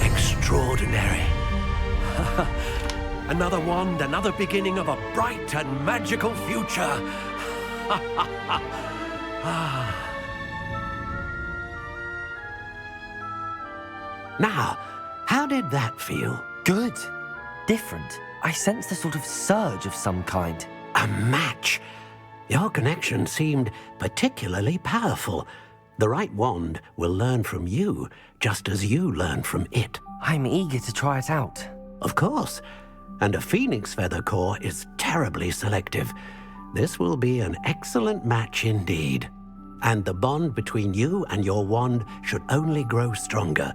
Extraordinary. Another wand, another beginning of a bright and magical future. Now, how did that feel? Good. Different. I sensed a sort of surge of some kind. A match. Your connection seemed particularly powerful. The right wand will learn from you, just as you learn from it. I'm eager to try it out. Of course. And a phoenix feather core is terribly selective. This will be an excellent match indeed. And the bond between you and your wand should only grow stronger.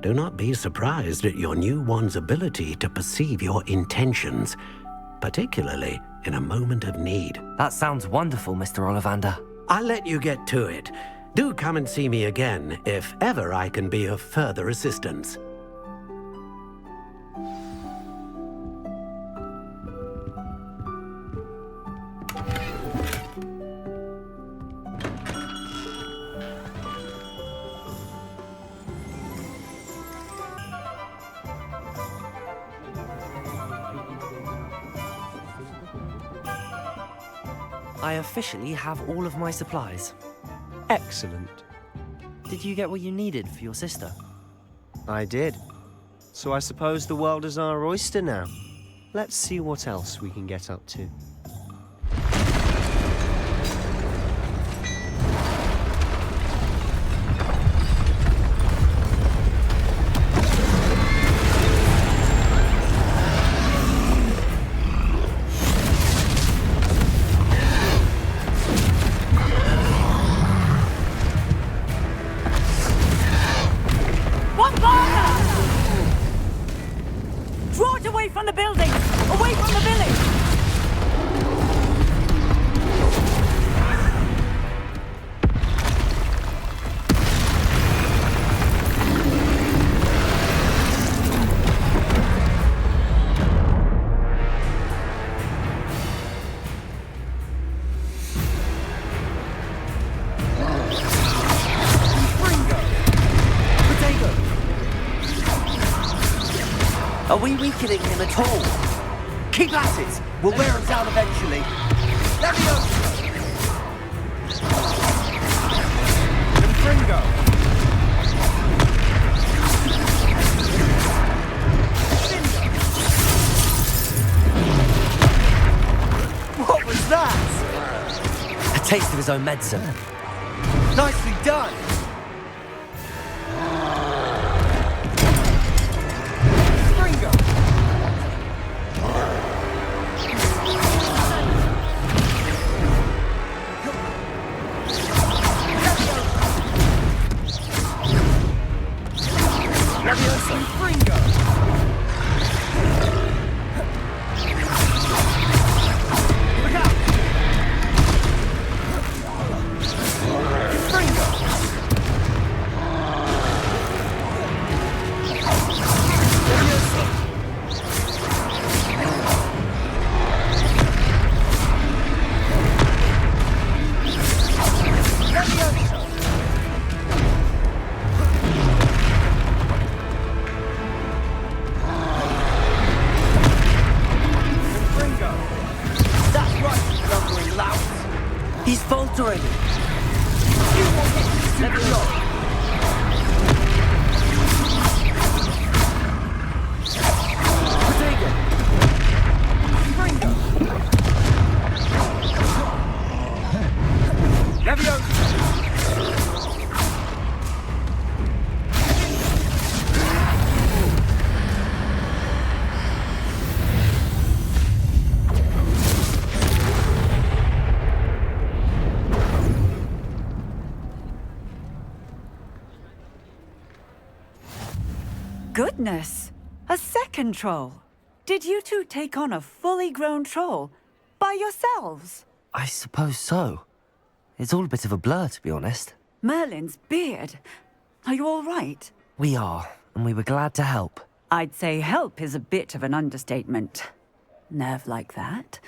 Do not be surprised at your new wand's ability to perceive your intentions, particularly in a moment of need. That sounds wonderful, Mr. Ollivander. I'll let you get to it. Do come and see me again if ever I can be of further assistance. I officially have all of my supplies. Excellent. Did you get what you needed for your sister? I did. So I suppose the world is our oyster now. Let's see what else we can get up to. Are we weakening him at all? Keep at it! We'll wear him down eventually. Levioso! Confringo! What was that? A taste of his own medicine. Nicely done! Goodness! A second troll! Did you two take on a fully grown troll by yourselves? I suppose so. It's all a bit of a blur, to be honest. Merlin's beard. Are you all right? We are, and we were glad to help. I'd say help is a bit of an understatement. Nerve like that.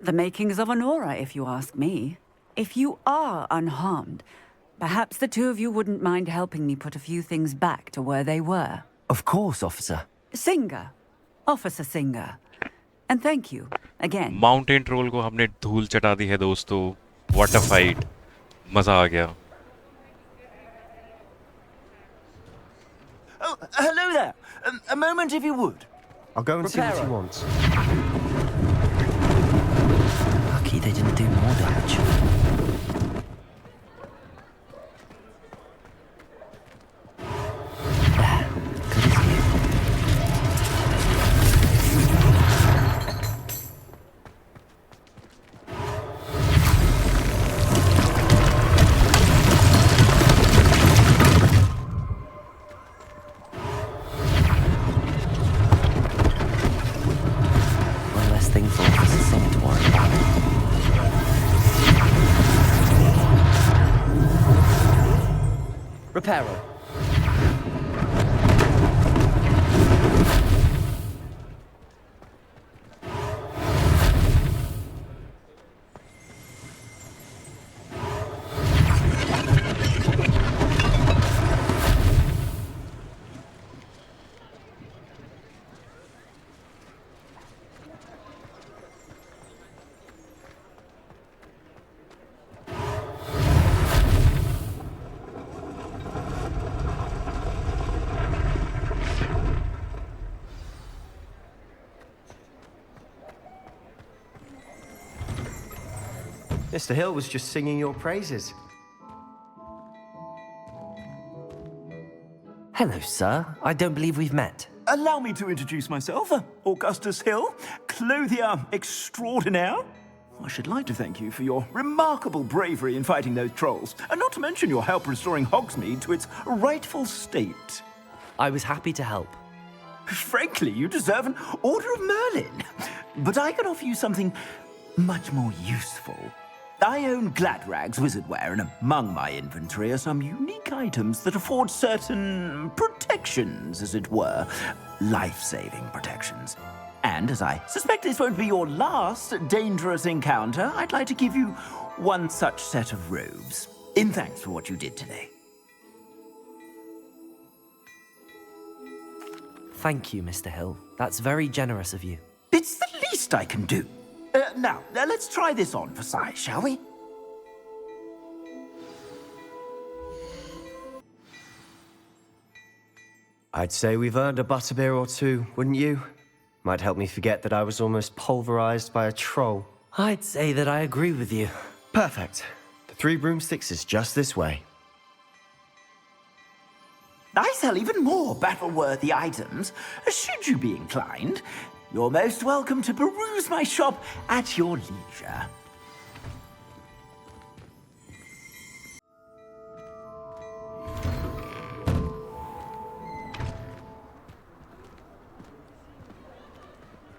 The makings of an aura, if you ask me. If you are unharmed, perhaps the two of you wouldn't mind helping me put a few things back to where they were. Of course, officer. Singer. Officer Singer. And thank you, again. Mountain troll को हमने धूल चटा दी है दोस्तों. What a fight. मजा आ गया. Oh, hello there. A moment if you would. I'll go and see what he wants. Lucky they didn't do more damage. peril. Mr. Hill was just singing your praises. Hello, sir. I don't believe we've met. Allow me to introduce myself, Augustus Hill, clothier extraordinaire. I should like to thank you for your remarkable bravery in fighting those trolls, and not to mention your help restoring Hogsmeade to its rightful state. I was happy to help. Frankly, you deserve an Order of Merlin. But I can offer you something much more useful. I own Gladrag's wizardware, and among my inventory are some unique items that afford certain protections, as it were. Life-saving protections. And as I suspect this won't be your last dangerous encounter, I'd like to give you one such set of robes, in thanks for what you did today. Thank you, Mr. Hill. That's very generous of you. It's the least I can do. Now, let's try this on for size, shall we? I'd say we've earned a butterbeer or two, wouldn't you? Might help me forget that I was almost pulverized by a troll. I'd say that I agree with you. Perfect. The 3 broomsticks is just this way. I sell even more battle-worthy items, should you be inclined. You're most welcome to peruse my shop at your leisure.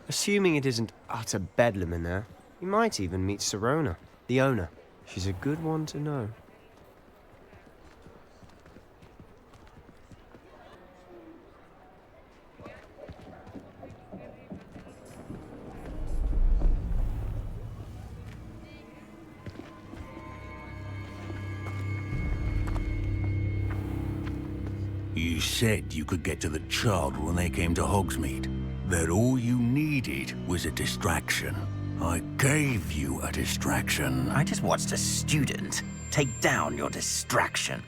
Assuming it isn't utter bedlam in there, you might even meet Sirona, the owner. She's a good one to know. You said you could get to the child when they came to Hogsmeade. That all you needed was a distraction. I gave you a distraction. I just watched a student take down your distraction.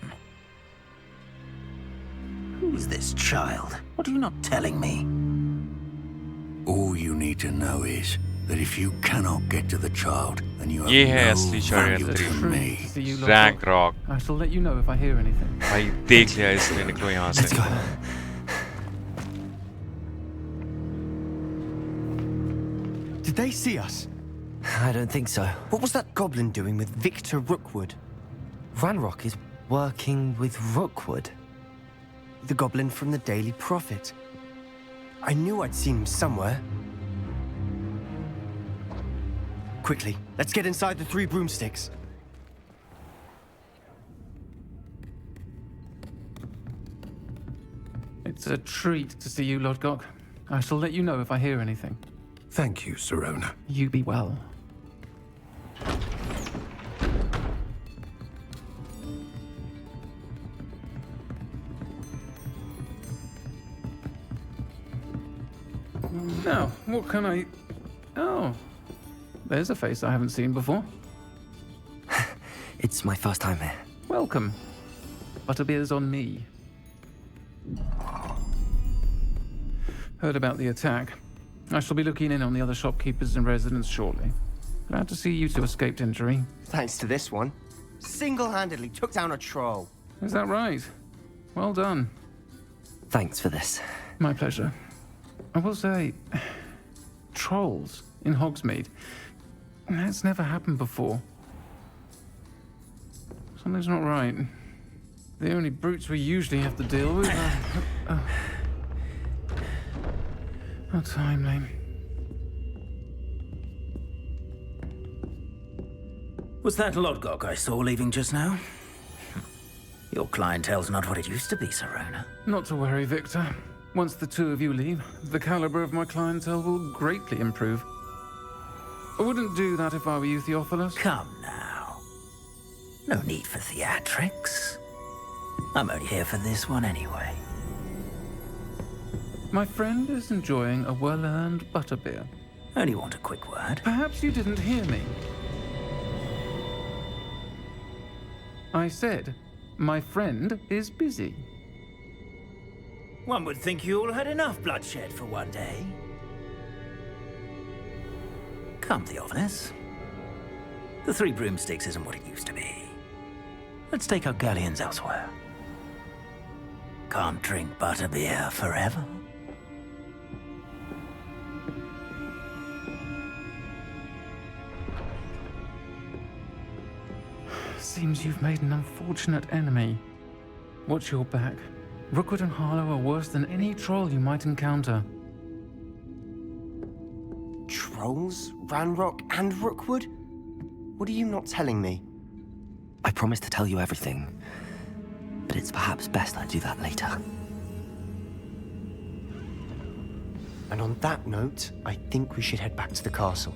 Who's this child? What are you not telling me? All you need to know is that if you cannot get to the child, then you have ये है no असली value to षड्यंत्री me. Rank rock I shall let you know if I hear anything. भाई देख लिया इसलिए निकलो यहाँ से Did they see us? I don't think so. What was that goblin doing with Victor Rookwood? Ranrock is working with Rookwood. The goblin from the Daily Prophet. I knew I'd seen him somewhere. Quickly, let's get inside the 3 broomsticks. It's a treat to see you, Lodgok. I shall let you know if I hear anything. Thank you, Sirona. You be well. Now, what can I... Oh, there's a face I haven't seen before. It's my first time here. Welcome. Butterbeer's on me. Heard about the attack. I shall be looking in on the other shopkeepers and residents shortly. Glad to see you two escaped injury. Thanks to this one. Single-handedly took down a troll. Is that right? Well done. Thanks for this. My pleasure. I will say, trolls in Hogsmeade. That's never happened before. Something's not right. The only brutes we usually have to deal with are... How timely. Was that Lodgok I saw leaving just now? Your clientele's not what it used to be, Sirona. Not to worry, Victor. Once the two of you leave, the caliber of my clientele will greatly improve. I wouldn't do that if I were you, Theophilus. Come now. No need for theatrics. I'm only here for this one anyway. My friend is enjoying a well-earned butterbeer. Only want a quick word. Perhaps you didn't hear me. I said, my friend is busy. One would think you all had enough bloodshed for one day. Come, Theophilus. The Three Broomsticks isn't what it used to be. Let's take our galleons elsewhere. Can't drink butterbeer forever. Seems you've made an unfortunate enemy. Watch your back. Rookwood and Harlow are worse than any troll you might encounter. Trolls? Ranrock and Rookwood? What are you not telling me? I promised to tell you everything, but it's perhaps best I do that later. And on that note, I think we should head back to the castle.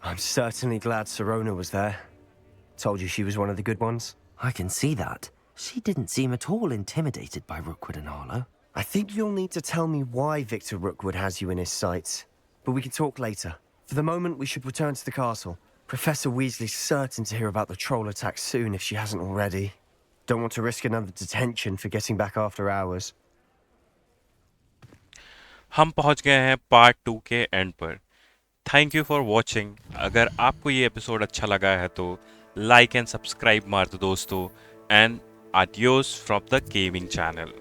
I'm certainly glad Sirona was there. Told you she was one of the good ones. I can see that. She didn't seem at all intimidated by Rookwood and Harlow. I think you'll need to tell me why Victor Rookwood has you in his sights. But we can talk later. For the moment, we should return to the castle. Professor Weasley's certain to hear about the troll attack soon if she hasn't already. Don't want to risk another detention for getting back after hours. हम पहुंच गए हैं part 2 के and पर। Thank you for watching. अगर आपको ये episode अच्छा लगा है तो लाइक एंड सब्सक्राइब मार दो दोस्तों। And adios from the gaming channel.